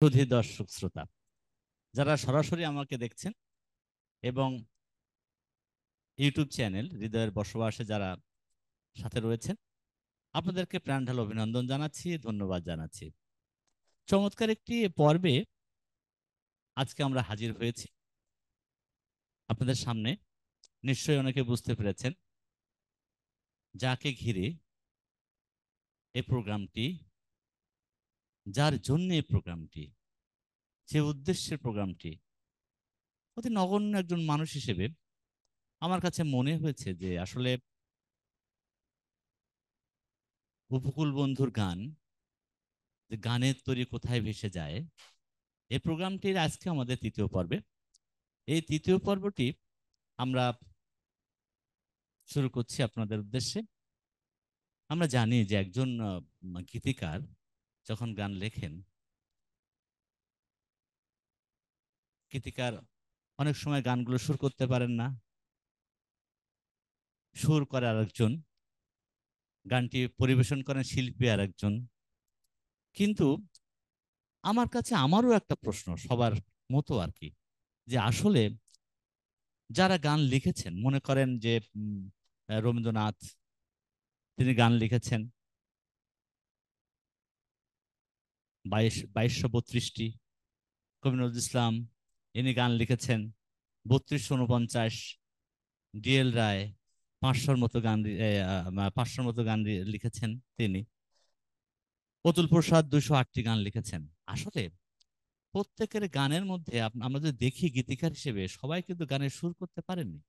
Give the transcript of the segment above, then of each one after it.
সুধী দর্শক শ্রোতা যারা সরাসরি আমাকে দেখছেন এবং ইউটিউব চ্যানেল হৃদয়ের বসবাসে যারা সাথে রয়েছেন, আপনাদেরকে প্রাণ ঢালা অভিনন্দন জানাচ্ছি, ধন্যবাদ জানাচ্ছি। চমৎকার একটি পর্বে আজকে আমরা হাজির হয়েছি আপনাদের সামনে। নিশ্চয়ই অনেকে বুঝতে পেরেছেন যাকে ঘিরে এই প্রোগ্রামটি, যার জন্য এই প্রোগ্রামটি, যে উদ্দেশ্যের প্রোগ্রামটি, অতি নগণ্য একজন মানুষ হিসেবে আমার কাছে মনে হয়েছে যে আসলে উপকূল বন্ধুর গান, যে গানের তরী কোথায় ভেসে যায়, এই প্রোগ্রামটির আজকে আমাদের তৃতীয় পর্বে। এই তৃতীয় পর্বটি আমরা শুরু করছি আপনাদের উদ্দেশ্যে। আমরা জানি যে একজন গীতিকার যখন গান লেখেন, গীতিকার অনেক সময় গানগুলো সুর করতে পারেন না, সুর করে আরেকজন, গানটি পরিবেশন করেন শিল্পী আরেকজন। কিন্তু আমার কাছে আমারও একটা প্রশ্ন, সবার মতো আর কি, যে আসলে যারা গান লিখেছেন, মনে করেন যে রবীন্দ্রনাথ, তিনি গান লিখেছেন 2232টি। কবি নজরুল ইসলাম, ইনি গান লিখেছেন 3249। ডিএল রায় 500-র মতো গান 500-র মতো গান লিখেছেন তিনি। অতুল প্রসাদ 208টি গান লিখেছেন। আসলে প্রত্যেকের গানের মধ্যে আমরা যদি দেখি, গীতিকার হিসেবে সবাই কিন্তু গানের সুর করতে পারেননি,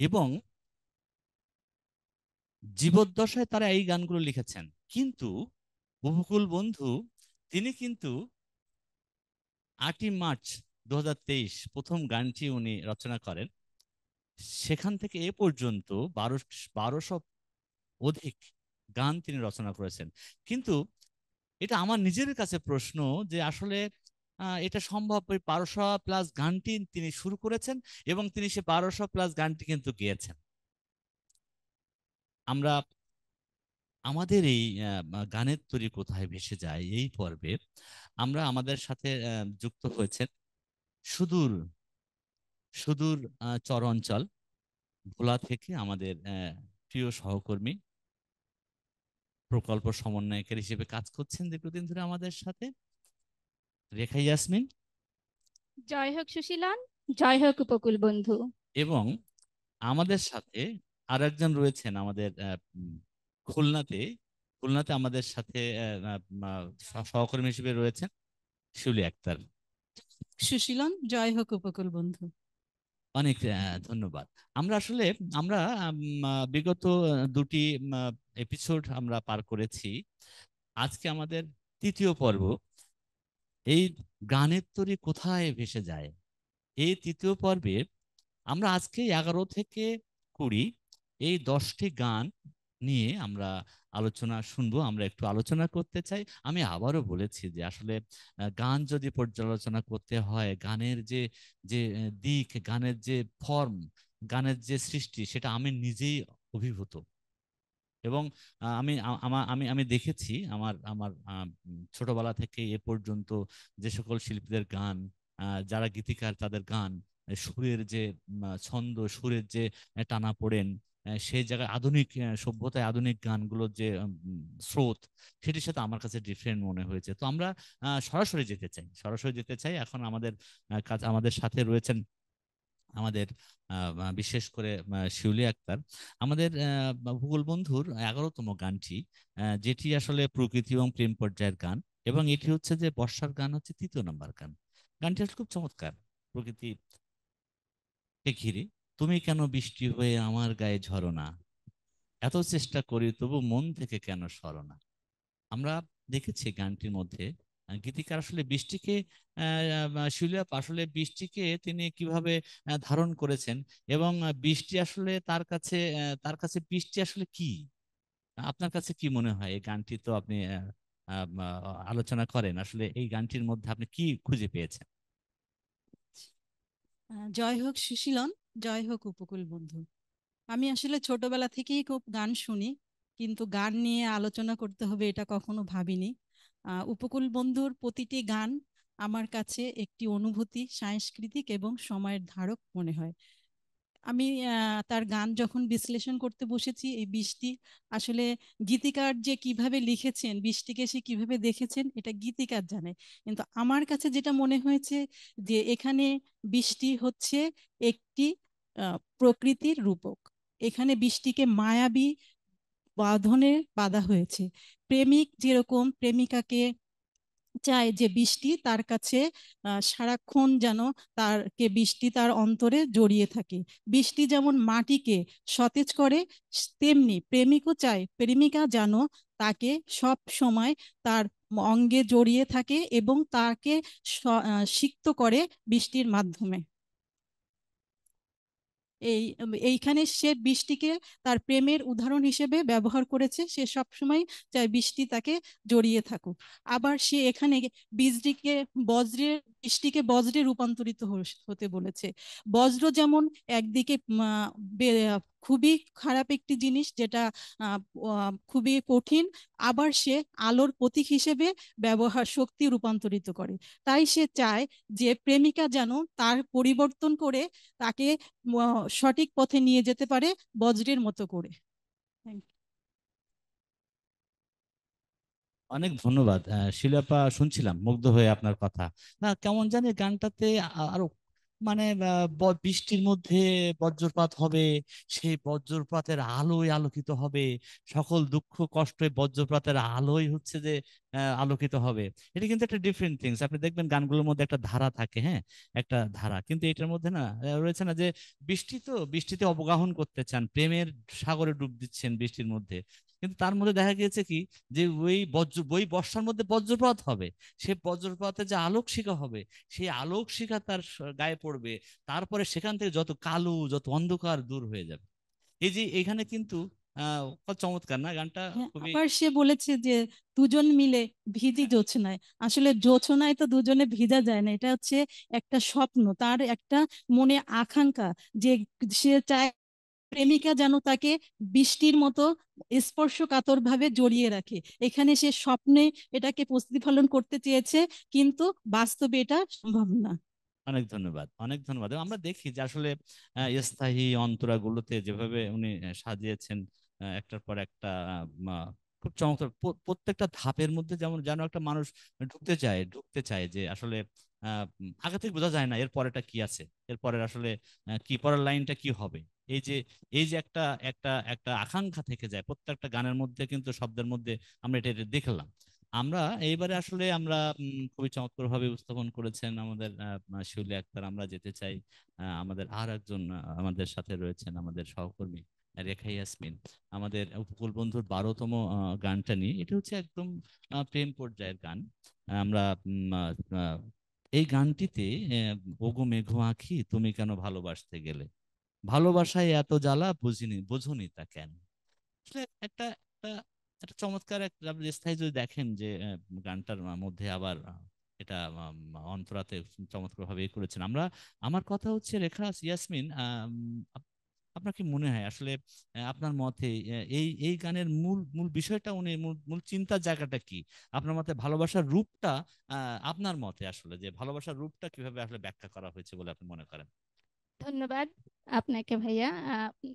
এবং জীবদ্দশায় তারা এই গানগুলো লিখেছেন। কিন্তু উপকূল বন্ধু, তিনি কিন্তু 8ই মার্চ 2023 প্রথম গানটি উনি রচনা করেন। সেখান থেকে এ পর্যন্ত 1200 অধিক গান তিনি রচনা করেছেন। কিন্তু এটা আমার নিজের কাছে প্রশ্ন যে আসলে এটা সম্ভব? ওই 1200+ গানটি তিনি শুরু করেছেন এবং তিনি সে 1200+ গানটি কিন্তু গেয়েছেন। আমরা আমাদের এই গানের তরী কোথায় ভেসে যায় এই পর্বে আমরা আমাদের সাথে যুক্ত হয়েছেন সুদূর সুদূর চর অঞ্চল ভোলা থেকে আমাদের প্রিয় সহকর্মী, প্রকল্প সমন্বয়কের হিসেবে কাজ করছেন দীর্ঘদিন ধরে আমাদের সাথে, রেখা ইয়াসমিন। জয় হোক সুশীলন, জয় হোক উপকূল বন্ধু। এবং আমাদের সাথে আর একজন রয়েছেন আমাদের খুলনাতে, খুলনাতে আমাদের সাথে সহকর্মী হিসেবে রয়েছেন শিউলি আক্তার। সুশীলন, জয় হোক উপকূল বন্ধু। অনেক ধন্যবাদ। আমরা আসলে আমরা বিগত দুটি এপিসোড আমরা পার করেছি। আজকে আমাদের তৃতীয় পর্ব, এই গানের তরী কোথায় ভেসে যায়। এই তৃতীয় পর্বে আমরা আজকে 11 থেকে 20 এই 10টি গান নিয়ে আমরা আলোচনা শুনবো, আমরা একটু আলোচনা করতে চাই। আমি আবারও বলেছি যে আসলে গান যদি পর্যালোচনা করতে হয়, গানের যে যে দিক, গানের যে ফর্ম, গানের যে সৃষ্টি, সেটা আমি নিজেই অভিভূত। এবং আমি আমি আমি দেখেছি আমার আমার ছোটবেলা থেকে এ পর্যন্ত যে সকল শিল্পীদের গান, যারা গীতিকার, তাদের গান, সুরের যে ছন্দ, সুরের যে টানাপোড়েন, সেই জায়গায় আধুনিক সভ্যতায় আধুনিক গানগুলোর যে স্রোত, সেটির সাথে আমার কাছে ডিফারেন্ট মনে হয়েছে। তো আমরা সরাসরি যেতে চাই, সরাসরি যেতে চাই। এখন আমাদের কাছে আমাদের সাথে রয়েছেন আমাদের বিশেষ করে শিউলি আক্তার, আমাদের ভূগোল বন্ধুর 11তম গানটি, যেটি আসলে প্রকৃতি এবং প্রেম পর্যায়ের গান, এবং এটি হচ্ছে যে বর্ষার গান, হচ্ছে 3য় নম্বর গান। গানটি আসলে খুব চমৎকার। প্রকৃতিকে ঘিরে, তুমি কেন বৃষ্টি হয়ে আমার গায়ে ঝরো না, এত চেষ্টা করি তবু মন থেকে কেন সরো না। আমরা দেখেছি গানটির মধ্যে গীতিকার আসলে বৃষ্টিকে, শিউলিয়া আসলে বৃষ্টিকে তিনি কিভাবে ধারণ করেছেন, এবং বৃষ্টি আসলে তার কাছে বৃষ্টি আসলে কি। আপনার কাছে কি মনে হয়? এই গানটি তো আপনি আলোচনা করেন, আসলে এই গানটির মধ্যে আপনি কি খুঁজে পেয়েছেন? জয় হোক সুশীলন, জয় হোক উপকূল বন্ধু। আমি আসলে ছোটবেলা থেকেই খুব গান শুনি, কিন্তু গান নিয়ে আলোচনা করতে হবে এটা কখনো ভাবিনি। উপকূল বন্ধুর প্রতিটি গান আমার কাছে একটি অনুভূতি, সাংস্কৃতিক এবং সময়ের ধারক মনে হয়। আমি তার গান যখন বিশ্লেষণ করতে বসেছি, এই বৃষ্টি আসলে গীতিকার যে কিভাবে লিখেছেন, বৃষ্টিকে সে কিভাবে দেখেছেন, এটা গীতিকার জানে। কিন্তু আমার কাছে যেটা মনে হয়েছে যে এখানে বৃষ্টি হচ্ছে একটি প্রকৃতির রূপক। এখানে বৃষ্টিকে মায়াবী বাঁধনে বাঁধা হয়েছে। প্রেমিক যেরকম প্রেমিকাকে চায় যে বৃষ্টি তার কাছে সারাক্ষণ যেন বৃষ্টি তার অন্তরে জড়িয়ে থাকে। বৃষ্টি যেমন মাটিকে সতেজ করে, তেমনি প্রেমিকও চায় প্রেমিকা যেন তাকে সব সময় তার অঙ্গে জড়িয়ে থাকে এবং তাকে সিক্ত করে বৃষ্টির মাধ্যমে। এইখানে সে বৃষ্টিকে তার প্রেমের উদাহরণ হিসেবে ব্যবহার করেছে। সে সবসময় চায় বৃষ্টি তাকে জড়িয়ে থাকুক। আবার সে এখানে বৃষ্টিকে বজ্রে রূপান্তরিত হতে বলেছে। বজ্র যেমন একদিকে খুবই খারাপ একটি জিনিস, যেটা খুবই কঠিন, আবার সে আলোর প্রতীক হিসেবে শক্তি রূপান্তরিত করে। তাই সে চায় যে প্রেমিকা যেন তার পরিবর্তন করে তাকে সঠিক পথে নিয়ে যেতে পারে বজ্রের মতো করে। অনেক ধন্যবাদ শিলাপা, শুনছিলাম মুগ্ধ হয়ে আপনার কথা। না কেমন জানি গানটাতে আরো মানে বৃষ্টির মধ্যে বজ্রপাত হবে, সেই বজ্রপাতের আলোয় আলোকিত হবে, সকল দুঃখ কষ্ট বজ্রপাতের আলোয় হচ্ছে যে আলোকিত হবে। এটা কিন্তু একটা ডিফারেন্ট থিংস। আপনি দেখবেন গানগুলোর মধ্যে একটা ধারা থাকে, হ্যাঁ, একটা ধারা, কিন্তু এটার মধ্যে না রয়েছে না যে বৃষ্টিতে অবগাহন করতে চান, প্রেমের সাগরে ডুব দিচ্ছেন বৃষ্টির মধ্যে। কিন্তু তার মধ্যে দেখা গিয়েছে কি যে ওই বর্ষার মধ্যে বজ্রপাত হবে, সে বজ্রপাতে যে আলোক শিখা হবে, সেই আলোক শিখা তার গায়ে পড়বে, তারপরে সেখান থেকে যত কালো যত অন্ধকার দূর হয়ে যাবে। এই যে এখানে কিন্তু কত চমৎকার না গানটা, খুবই। আবার সে বলেছে যে দুজন মিলে ভিজি জোছনায়। আসলে জোছনায় তো দুজনে ভিজা যায় না, এটা হচ্ছে একটা স্বপ্ন, তার একটা মনে আকাঙ্ক্ষা যে সে চায় প্রেমিকা যেন তাকে বৃষ্টির মতো স্পর্শকাতর ভাবে জড়িয়ে রাখে। এখানে সে স্বপ্নে এটাকে প্রতিফলন করতে চেয়েছে, কিন্তু বাস্তবে এটা সম্ভব না। অনেক ধন্যবাদ, অনেক ধন্যবাদ। আমরা দেখি যে আসলে স্থায়ী অন্তরাগুলোতে যেভাবে উনি সাজিয়েছেন একটার পর একটা, খুব চমৎকার। প্রত্যেকটা ধাপের মধ্যে যেমন যেন একটা মানুষ ঢুকতে চায় যে আসলে আগে থেকে বোঝা যায় না এর পরেটা কি আছে, এর পরের আসলে কি পরের লাইনটা কি হবে। এই যে এই যে একটা একটা একটা আকাঙ্ক্ষা থেকে যায় প্রত্যেকটা গানের মধ্যে, কিন্তু শব্দের মধ্যে আমরা এটা দেখলাম। আমরা এইবারে আসলে আমরা খুবই চমৎকার ভাবে উপস্থাপন করেছেন আমাদের শিউলি আক্তার। আমরা যেতে চাই আমাদের আর একজন আমাদের সাথে রয়েছেন আমাদের সহকর্মী রেখা ইয়াসমিন, আমাদের উপকূল বন্ধুর 12তম গানটা নিয়ে। এটা হচ্ছে একদম প্রেম পর্যায়ের গান। আমরা এই গানটিতে ওগো মেঘো আঁখি তুমি কেন ভালোবাসতে গেলে, ভালোবাসায় এত জ্বালা বোঝনি তা কেন। আসলে একটা একটা একটা চমৎকার একটা, আপনি স্থায়ী যদি দেখেন যে গানটার মধ্যে আবার এটা অন্তরাতে চমৎকার ভাবে করেছেন। আমার কথা হচ্ছে রেখা ইয়াসমিন, আপনার কি মনে হয় আসলে আপনার মতে এই এই গানের মূল মূল বিষয়টা, উনি মূল মূল চিন্তার জায়গাটা কি আপনার মতে? ভালোবাসার রূপটা আপনার মতে আসলে যে ভালোবাসার রূপটা কিভাবে আসলে ব্যাখ্যা করা হয়েছে বলে আপনি মনে করেন? ধন্যবাদ আপনাকে ভাইয়া।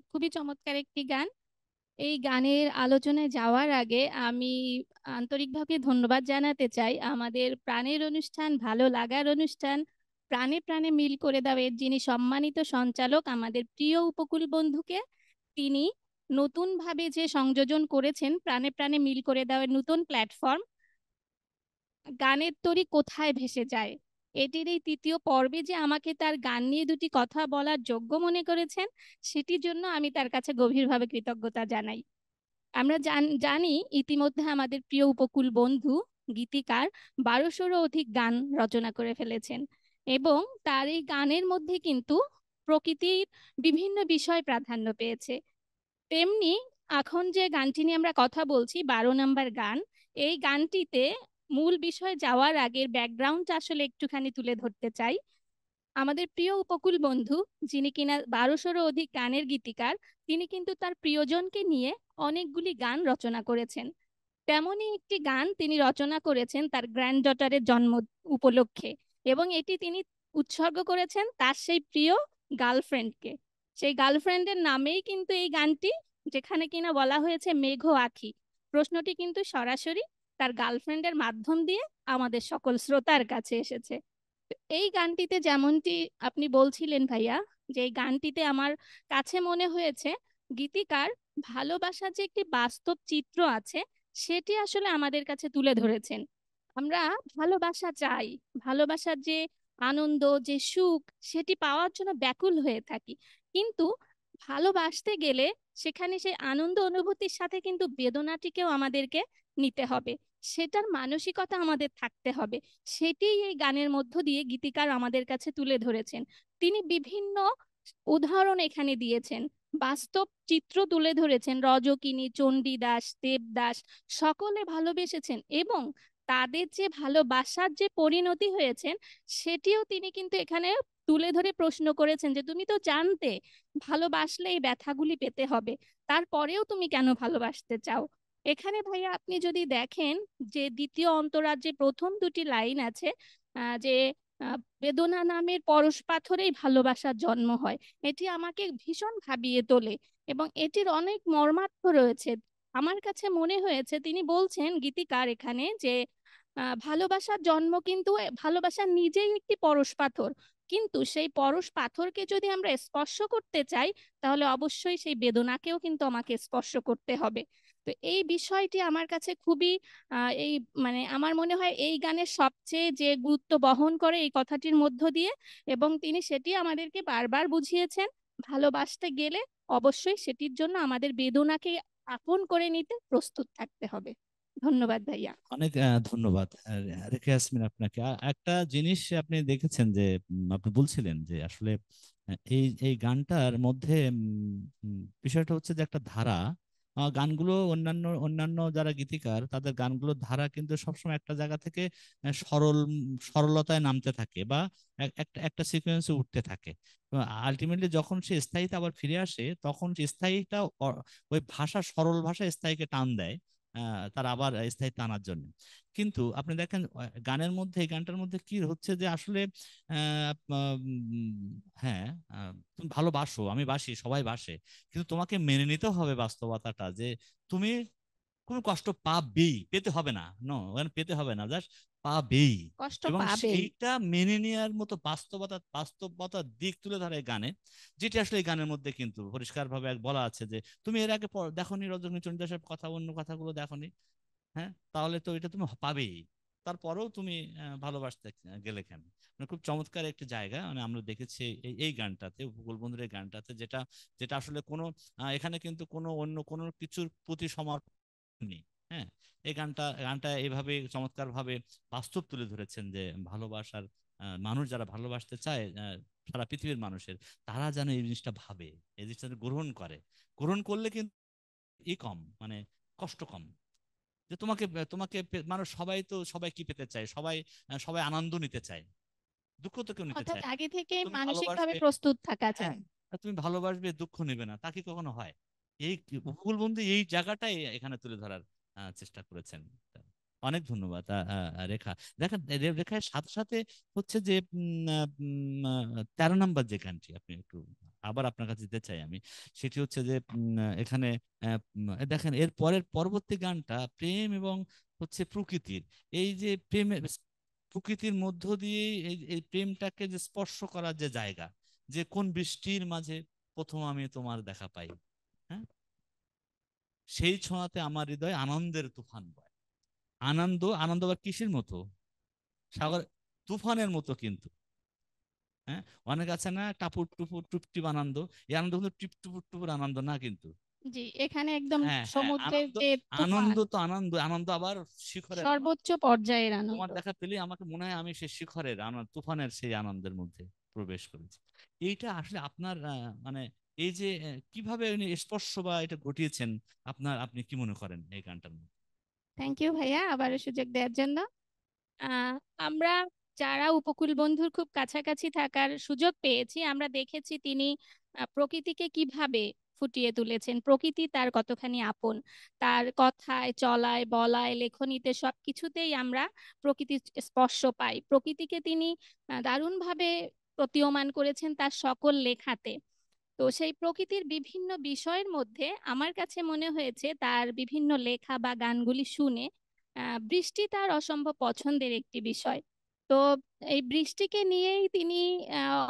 খুবই চমৎকার একটি গান। এই গানের আলোচনায় যাওয়ার আগে আমি আন্তরিকভাবে ধন্যবাদ জানাতে চাই আমাদের প্রাণের অনুষ্ঠান, ভালো লাগার অনুষ্ঠান, প্রাণে প্রাণে মিল করে দাও এর যিনি সম্মানিত সঞ্চালক, আমাদের প্রিয় উপকূল বন্ধুকে। তিনি নতুন ভাবে যে সংযোজন করেছেন প্রাণে প্রাণে মিল করে দেওয়ার নতুন প্ল্যাটফর্ম গানের তরী কোথায় ভেসে যায়, এটির এই 3য় পর্বে যে আমাকে তার গান নিয়ে দুটি কথা বলার যোগ্য মনে করেছেন, সেটির জন্য আমি তার কাছে গভীরভাবে কৃতজ্ঞতা জানাই। আমরা জানি ইতিমধ্যে আমাদের প্রিয় উপকূল বন্ধু গীতিকার 1200-রও অধিক গান রচনা করে ফেলেছেন, এবং তার এই গানের মধ্যে কিন্তু প্রকৃতির বিভিন্ন বিষয় প্রাধান্য পেয়েছে। তেমনি এখন যে গানটি নিয়ে আমরা কথা বলছি, 12 নম্বর গান, এই গানটিতে মূল বিষয়ে যাওয়ার আগের ব্যাকগ্রাউন্ড আসলে একটুখানি তুলে ধরতে চাই। আমাদের প্রিয় উপকূল বন্ধু, যিনি কিনা 1200-রও অধিক গানের গীতিকার, তিনি কিন্তু তার প্রিয়জনকে নিয়ে অনেকগুলি গান রচনা করেছেন। তেমনই একটি গান তিনি রচনা করেছেন তার গ্র্যান্ডডটারের জন্ম উপলক্ষে, এবং এটি তিনি উৎসর্গ করেছেন তার সেই প্রিয় গার্লফ্রেন্ডকে। সেই গার্লফ্রেন্ডের নামেই কিন্তু এই গানটি, যেখানে কিনা বলা হয়েছে মেঘ আঁখি, প্রশ্নটি কিন্তু সরাসরি তার গার্লফ্রেন্ডের মাধ্যম দিয়ে আমাদের সকল শ্রোতার কাছে এসেছে। তো এই গানটিতে যেমনটি আপনি বলছিলেন ভাইয়া, যে এই গানটিতে আমার কাছে মনে হয়েছে গীতিকার ভালোবাসার যে একটি বাস্তব চিত্র আছে সেটি আসলে আমাদের কাছে তুলে ধরেছেন। আমরা ভালোবাসা চাই, ভালোবাসার যে আনন্দ, যে সুখ, সেটি পাওয়ার জন্য ব্যাকুল হয়ে থাকি, কিন্তু ভালোবাসতে গেলে সেখানে সেই আনন্দ অনুভূতির সাথে কিন্তু বেদনাটিকেও আমাদেরকে নিতে হবে, সেটার মানসিকতা আমাদের থাকতে হবে। সেটি এই গানের মধ্য দিয়ে গীতিকার আমাদের কাছে তুলে ধরেছেন। তিনি বিভিন্ন উদাহরণ এখানে দিয়েছেন, বাস্তব চিত্র তুলে ধরেছেন। রজকিনী, চণ্ডীদাস, দেবদাস সকলে ভালোবেসেছেন, এবং তাদের যে ভালোবাসার যে পরিণতি হয়েছেন সেটিও তিনি কিন্তু এখানে তুলে ধরে প্রশ্ন করেছেন যে তুমি তো জানতে ভালোবাসলে এই ব্যথাগুলি পেতে হবে, তারপরেও তুমি কেন ভালোবাসতে চাও। এখানে ভাইয়া আপনি যদি দেখেন যে দ্বিতীয় অন্তরার যে প্রথম দুটি লাইন আছে, যে বেদনা নামের পরশ পাথরেই ভালোবাসার জন্ম হয়, এটি আমাকে ভীষণ ভাবিয়ে তোলে এবং এটির অনেক মর্মার্থ রয়েছে। আমার কাছে মনে হয়েছে তিনি বলছেন গীতিকার এখানে যে ভালোবাসার জন্ম কিন্তু, ভালোবাসা নিজেই একটি পরশ পাথর, কিন্তু সেই পরশ পাথরকে যদি আমরা স্পর্শ করতে চাই তাহলে অবশ্যই সেই বেদনাকেও কিন্তু আমাকে স্পর্শ করতে হবে। তো এই বিষয়টি আমার কাছে খুবই এই মানে আমার মনে হয় এই গানের সবচেয়ে যে গুরুত্ব বহন করে এই কথাটির মধ্য দিয়ে, এবং তিনি সেটি আমাদেরকে বারবার বুঝিয়েছেন, ভালোবাসতে গেলে অবশ্যই সেটির জন্য আমাদের বেদনাকে আপন করে নিতে প্রস্তুত থাকতে হবে। ধন্যবাদ ভাইয়া। অনেক ধন্যবাদ রেখা ইয়াসমিন আপনাকে। একটা জিনিস আপনি দেখেছেন যে আপনি বলছিলেন যে আসলে এই এই গানটার মধ্যে বিষয়টা হচ্ছে যে একটা ধারা। গানগুলো অন্যান্য অন্যান্য যারা গীতিকার তাদের গানগুলোর ধারা কিন্তু সবসময় একটা জায়গা থেকে সরলতায় নামতে থাকে বা একটা একটা সিকোয়েন্সে উঠতে থাকে। আলটিমেটলি যখন সে স্থায়ীতে আবার ফিরে আসে তখন সে স্থায়ীটা ওই ভাষা, সরল ভাষা স্থায়ীকে টান দেয় তার আবার স্থায়িত্ব আনার জন্য। কিন্তু আপনি দেখেন গানের মধ্যে, এই গানটার মধ্যে কি হচ্ছে যে আসলে হ্যাঁ, তুমি ভালোবাসো, আমি বাসি, সবাই বাসে, কিন্তু তোমাকে মেনে নিতে হবে বাস্তবতাটা যে তুমি কোনো কষ্ট পাবেই, পেতে হবে না, পেতে হবে না, জাস্ট পাবেই। কষ্ট এবং পাবেই। সেইটা মেনে নেওয়ার মতো বাস্তবতার দিক তুলে ধরে এই গানে, যেটি আসলে এই গানের মধ্যে কিন্তু পরিষ্কার ভাবে বলা আছে যে তুমি এর আগে দেখোনি রজনী চন্দ্রদাসের কথা, অন্য কথাগুলো দেখোনি, হ্যাঁ, তাহলে তো এটা তুমি পাবেই, তারপরেও তুমি ভালোবাসতে গেলে কেন। মানে খুব চমৎকার একটি জায়গা মানে আমরা দেখেছি এই গানটাতে, উপকূল বন্ধুর এই গানটাতে, যেটা যেটা আসলে কোনো এখানে কিন্তু কোনো অন্য কোনো কিছুর প্রতি সমর্পণ নেই। হ্যাঁ, এই গানটা এইভাবে চমৎকার ভাবে বাস্তব তুলে ধরেছেন যে ভালোবাসার মানুষ যারা ভালোবাসতে চায় সারা পৃথিবীর মানুষের, তারা যেন এই জিনিসটা ভাবে, এই জিনিসটা গ্রহণ করে। গ্রহণ করলে কিন্তু কম, মানে কষ্ট কম। যে তোমাকে তোমাকে মানুষ সবাই তো সবাই কি পেতে চায়, সবাই সবাই আনন্দ নিতে চায়, দুঃখ তো কেউ নিতে অর্থাৎ চায় না। আগে থেকে তুমি মানসিকভাবে ভালোবাসবে, প্রস্তুত থাকা হ্যাঁ, যায়। আর তুমি ভালোবাসবে, দুঃখ নেবে না, তা কি কখনো হয়? এই উপকূল বন্ধু এই জায়গাটাই এখানে তুলে ধরার চেষ্টা করেছেন। অনেক ধন্যবাদ রেখা। দেখেন রেখার সাথে সাথে হচ্ছে যে 13 নম্বর যে গানটি আপনি একটু আবার আপনার কাছে যেতে চাই আমি, সেটি হচ্ছে যে এখানে দেখেন এর পরের পরবর্তী গানটা প্রেম এবং হচ্ছে প্রকৃতির, এই যে প্রেমের প্রকৃতির মধ্য দিয়ে এই এই প্রেমটাকে যে স্পর্শ করার যে জায়গা, যে কোন বৃষ্টির মাঝে প্রথম আমি তোমার দেখা পাই, হ্যাঁ, সেই ছোঁয়াতে আমার হৃদয় আনন্দের তুফান বয়। আনন্দ, আনন্দ আবার কিসের মতো? সাগর, তুফানের মতো কিন্তু। হ্যাঁ, অনেক আছে না টাপুর টুপুর টুপটিপ আনন্দ, এই আনন্দ কিন্তু টিপ টুপুর টুপুর আনন্দ না কিন্তু। জি, এখানে একদম হ্যাঁ হ্যাঁ, সমুদ্রের আনন্দ, যে তুফান, আনন্দ তো আনন্দ, আনন্দ আবার শিখরের আনন্দ। সর্বোচ্চ পর্যায়ের আনন্দ। তোমার দেখা পেলে আমাকে মনে হয় আমি সেই শিখরের আনন্দ, তুফানের সেই আনন্দের মধ্যে প্রবেশ করেছি। এইটা আসলে আপনার মানে এই যে কিভাবে উনি স্পর্শ বা এটা ঘটিয়েছেন, আপনি কি মনে করেন এই গানটার মধ্যে? থ্যাংক ইউ ভাইয়া আবারও সুযোগ দেওয়ার জন্য। আহ আমরা যারা উপকূল বন্ধুর খুব কাছাকাছি থাকার সুযোগ পেয়েছি, আমরা দেখেছি তিনি প্রকৃতিকে কিভাবে ফুটিয়ে তুলেছেন। প্রকৃতি তার কতখানি আপন, তার কথায়, চলায়, বলায়, লেখনীতে সবকিছুতেই আমরা প্রকৃতির স্পর্শ পাই। প্রকৃতিকে তিনি দারুণভাবে প্রতীয়মান করেছেন তার সকল লেখাতে। তো সেই প্রকৃতির বিভিন্ন বিষয়ের মধ্যে আমার কাছে মনে হয়েছে তার বিভিন্ন লেখা বা গানগুলি শুনে বৃষ্টি তার অসম্ভব পছন্দের একটি বিষয়। তো এই বৃষ্টিকে নিয়েই তিনি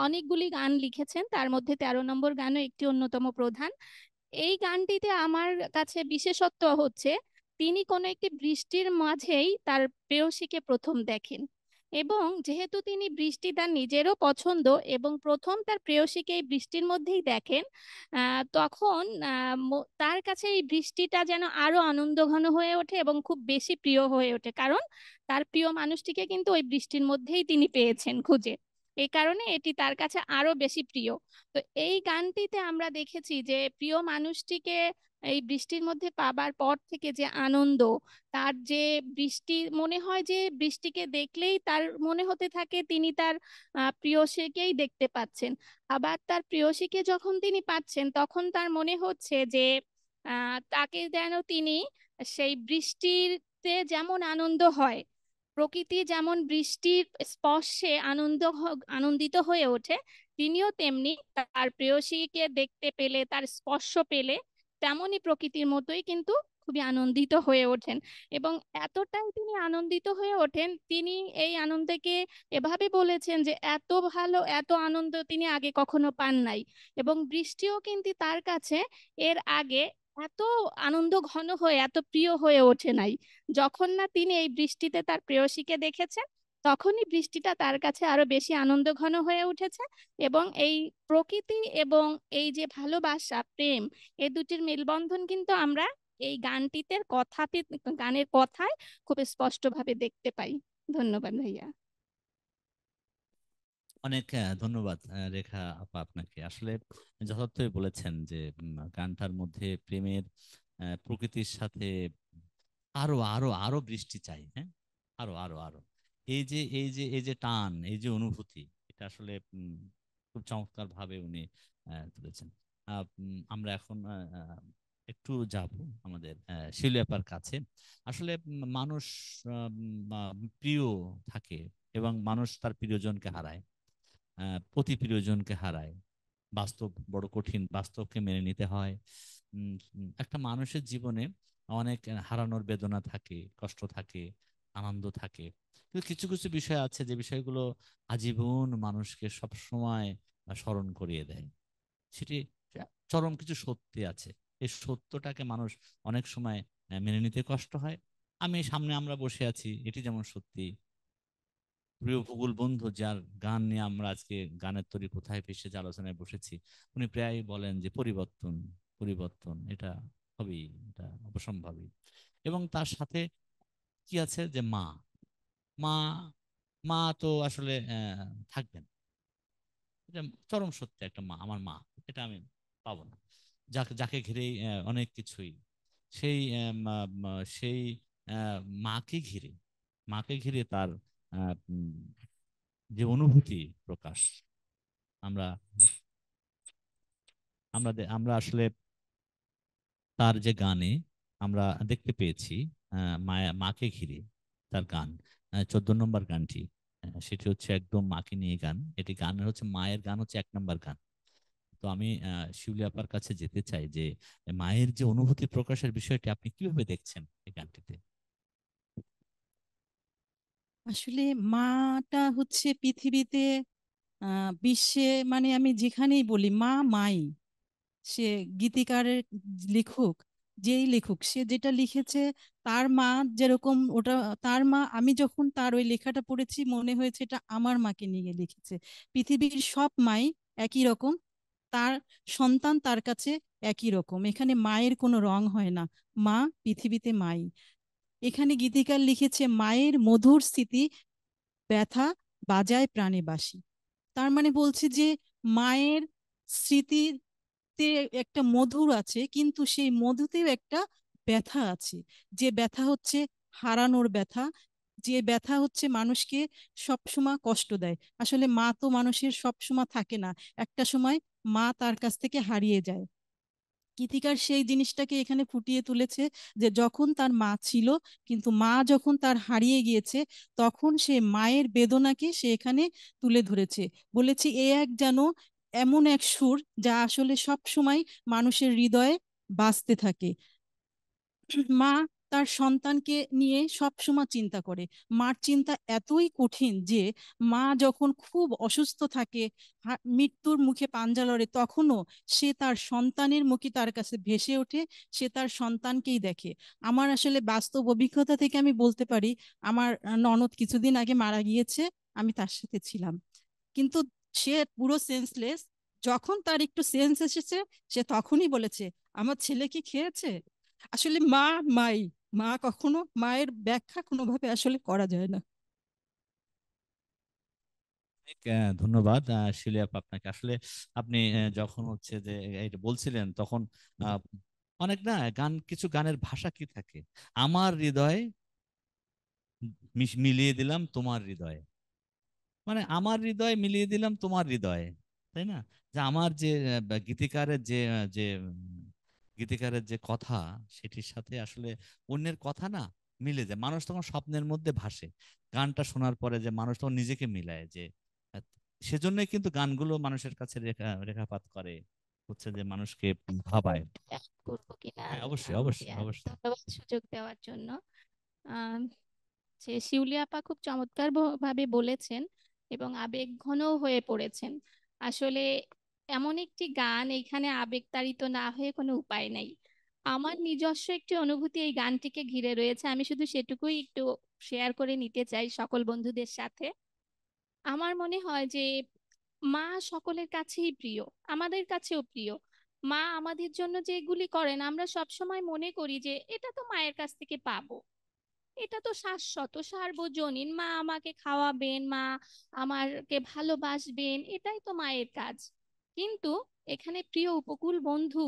অনেকগুলি গান লিখেছেন, তার মধ্যে 13 নম্বর গানও একটি অন্যতম প্রধান। এই গানটিতে আমার কাছে বিশেষত্ব হচ্ছে তিনি কোনো একটি বৃষ্টির মাঝেই তার প্রেয়সীকে প্রথম দেখেন, এবং যেহেতু তিনি বৃষ্টি তার নিজেরও পছন্দ এবং প্রথম তার প্রেয়সীকে এই বৃষ্টির মধ্যেই দেখেন, তখন তার কাছে এই বৃষ্টিটা যেন আরো আনন্দঘন হয়ে ওঠে এবং খুব বেশি প্রিয় হয়ে ওঠে, কারণ তার প্রিয় মানুষটিকে কিন্তু ওই বৃষ্টির মধ্যেই তিনি পেয়েছেন খুঁজে। এই কারণে এটি তার কাছে আরো বেশি প্রিয়। তো এই গানটিতে আমরা দেখেছি যে প্রিয় মানুষটিকে এই বৃষ্টির মধ্যে পাবার পর থেকে যে আনন্দ, তার যে বৃষ্টি মনে হয় যে বৃষ্টিকে দেখলেই তার মনে হতে থাকে তিনি তার প্রেয়সীকেই দেখতে পাচ্ছেন। আবার তার প্রেয়সীকে যখন তিনি পাচ্ছেন তখন তার মনে হচ্ছে যে তাকে যেন তিনি সেই বৃষ্টিতে যেমন আনন্দ হয়, প্রকৃতি যেমন বৃষ্টির স্পর্শে আনন্দিত হয়ে ওঠে, তিনিও তেমনি তার প্রেয়সীকে দেখতে পেলে, তার স্পর্শ পেলে তেমনই প্রকৃতির মতোই কিন্তু খুবই আনন্দিত হয়ে ওঠেন। এবং এতটাই তিনি আনন্দিত হয়ে ওঠেন, তিনি এই আনন্দকে এভাবে বলেছেন যে এত ভালো, এত আনন্দ তিনি আগে কখনো পান নাই। এবং বৃষ্টিও কিন্তু তার কাছে এর আগে এত আনন্দ ঘন হয়ে, এত প্রিয় হয়ে ওঠে নাই। যখন না তিনি এই বৃষ্টিতে তার প্রেয়সীকে দেখেছেন, তখনই বৃষ্টিটা তার কাছে আরো বেশি আনন্দ ঘন হয়ে উঠেছে। এবং এই প্রকৃতি এবং এই যে ভালোবাসা, প্রেম, এই দুটির মেলবন্ধন কিন্তু আমরা এই গানটিতে গানের কথায় খুব স্পষ্টভাবে দেখতে পাই। ধন্যবাদ ভাইয়া। অনেক ধন্যবাদ রেখা আপা আপনাকে। আসলে যথার্থই বলেছেন যে গানটার মধ্যে প্রেমের প্রকৃতির সাথে আরো আরো আরো বৃষ্টি চাই, হ্যাঁ, আরো আরো আরো এই যে টান, এই যে অনুভূতি, এটা আসলে খুব চমৎকার ভাবে উনি তুলেছেন। আমরা এখন একটু যাব আমাদের শিউলি আপার কাছে। আসলে মানুষ প্রিয় থাকে এবং মানুষ তার প্রিয়জনকে হারায়, অতি প্রিয়জনকে হারায়। বাস্তব বড় কঠিন, বাস্তবকে মেনে নিতে হয়। একটা মানুষের জীবনে অনেক হারানোর বেদনা থাকে, কষ্ট থাকে, আনন্দ থাকে, কিন্তু কিছু কিছু বিষয় আছে যে বিষয়গুলো আজীবন মানুষকে সব সময় স্মরণ করিয়ে দেয়। সেটি চরম কিছু সত্যি আছে, এই সত্যটাকে মানুষ অনেক সময় মেনে নিতে কষ্ট হয়। সামনে আমরা বসে আছি, এটি যেমন সত্যি। প্রিয় ভূগোল বন্ধু, যার গান নিয়ে আমরা আজকে গানের তরী কোথায় ভেসে যে আলোচনায় বসেছি, উনি প্রায় বলেন যে পরিবর্তন, পরিবর্তন এটা হবেই, এটা অবশ্যম্ভাবী। এবং তার সাথে কি আছে যে মা, মা মা তো আসলে থাকবেন, এটা চরম সত্য। একটা মা, আমার মা, এটা আমি পাবো না। যাকে যাকে ঘিরেই অনেক কিছুই, সেই সেই মাকে ঘিরে, মাকে ঘিরে তার যে অনুভূতি প্রকাশ, আমরা আমরা আসলে তার যে গানে আমরা দেখতে পেয়েছি, মাকে ঘিরে তার গান, 14 নম্বর গানটি, সেটি হচ্ছে একদম মাকে নিয়ে গান। এটি গানের হচ্ছে মায়ের গান, হচ্ছে 1 নম্বর গান। তো আমি শিউলি আপার কাছে যেতে চাই যে মায়ের যে অনুভূতি প্রকাশের বিষয়টি আপনি কিভাবে দেখছেন এই গানটিতে? আসলে মাটা হচ্ছে পৃথিবীতে, বিশ্বে, মানে আমি যেখানেই বলি মা মাই। সে গীতিকারের লেখক, যেই লেখক সে যেটা লিখেছে, তার মা যেরকম ওটা তার মা, আমি যখন তার ওই লেখাটা পড়েছি মনে হয়েছে এটা আমার মাকে নিয়ে লিখেছে। পৃথিবীর সব মাই একই রকম, তার সন্তান তার কাছে একই রকম, এখানে মায়ের কোনো রং হয় না। মা পৃথিবীতে মাই। এখানে গীতিকার লিখেছে মায়ের মধুর স্মৃতি ব্যথা বাজায় প্রাণে বাসি। তার মানে বলছে যে মায়ের স্মৃতিতে একটা মধুর আছে, কিন্তু সেই মধুতেও একটা ব্যথা আছে। যে ব্যথা হচ্ছে হারানোর ব্যথা, যে ব্যথা হচ্ছে মানুষকে সবসময় কষ্ট দেয়। আসলে মা তো মানুষের সবসময় থাকে না, একটা সময় মা তার কাছ থেকে হারিয়ে যায়। গীতিকার সেই জিনিসটাকে এখানে ফুটিয়ে তুলেছে যে যখন তার মা ছিল, কিন্তু মা যখন তার হারিয়ে গিয়েছে, তখন সে মায়ের বেদনাকে সে এখানে তুলে ধরেছে। বলেছি এ এক যেন এমন এক সুর যা আসলে সব সময় মানুষের হৃদয়ে বাজতে থাকে। মা তার সন্তানকে নিয়ে সব সময় চিন্তা করে। মার চিন্তা এতই কঠিন যে মা যখন খুব অসুস্থ থাকে, মৃত্যুর মুখে পাঞ্জা লড়ে, তখনও সে তার সন্তানের মুখে তার কাছে ভেসে ওঠে, সে তার সন্তানকেই দেখে। আমার আসলে বাস্তব অভিজ্ঞতা থেকে আমি বলতে পারি, আমার ননদ কিছুদিন আগে মারা গিয়েছে, আমি তার সাথে ছিলাম, কিন্তু সে পুরো সেন্সলেস। যখন তার একটু সেন্স এসেছে, সে তখনই বলেছে আমার ছেলে কি খেয়েছে। আসলে মা মাই, মা কখনো, মায়ের ব্যাখ্যা কোনোভাবে আসলে করা যায় না। অনেক ধন্যবাদ শিলি আপা আপনাকে। আসলে আপনি যখন হচ্ছে যে এটা বলছিলেন তখন আহ, অনেক না গান, কিছু গানের ভাষা কি থাকে, আমার হৃদয় মিলিয়ে দিলাম তোমার হৃদয়ে, মানে আমার হৃদয় মিলিয়ে দিলাম তোমার হৃদয়ে, তাই না? যে আমার যে গীতিকারের যে গীতিকারের যে কথা, সেটির সাথে আসলে অন্যের কথা না মিলে যায়, মানুষ তখন স্বপ্নের মধ্যে ভাসে। গানটা শোনার পরে যে মানুষ তখন নিজেকে মিলায়, যে আহ, সেজন্যই কিন্তু গানগুলো মানুষের কাছে রেখাপাত করে, হচ্ছে যে মানুষকে ভাবায়। করবো কিনা। হ্যাঁ, অবশ্যই অবশ্যই অবশ্যই। ধন্যবাদ সুযোগ দেওয়ার জন্য। আহ যে শিউলি আপা খুব চমৎকার ভাবে বলেছেন এবং আবেগঘন হয়ে পড়েছেন। আসলে এমন একটি গান, এইখানে আবেগতাড়িত না হয়ে কোনো উপায় নেই। আমার নিজস্ব একটি অনুভূতি এই গানটিকে ঘিরে রয়েছে, আমি শুধু সেটুকুই একটু শেয়ার করে নিতে চাই সকল বন্ধুদের সাথে। আমার মনে হয় যে মা সকলের কাছেই প্রিয়, আমাদের কাছেও প্রিয়। মা আমাদের জন্য যেগুলি করেন আমরা সব সময় মনে করি যে এটা তো মায়ের কাছ থেকে পাবো, এটা তো শাশ্বত সার্বজনীন, মা আমাকে খাওয়াবেন, মা আমাকে ভালোবাসবেন, এটাই তো মায়ের কাজ। কিন্তু এখানে প্রিয় উপকূল বন্ধু,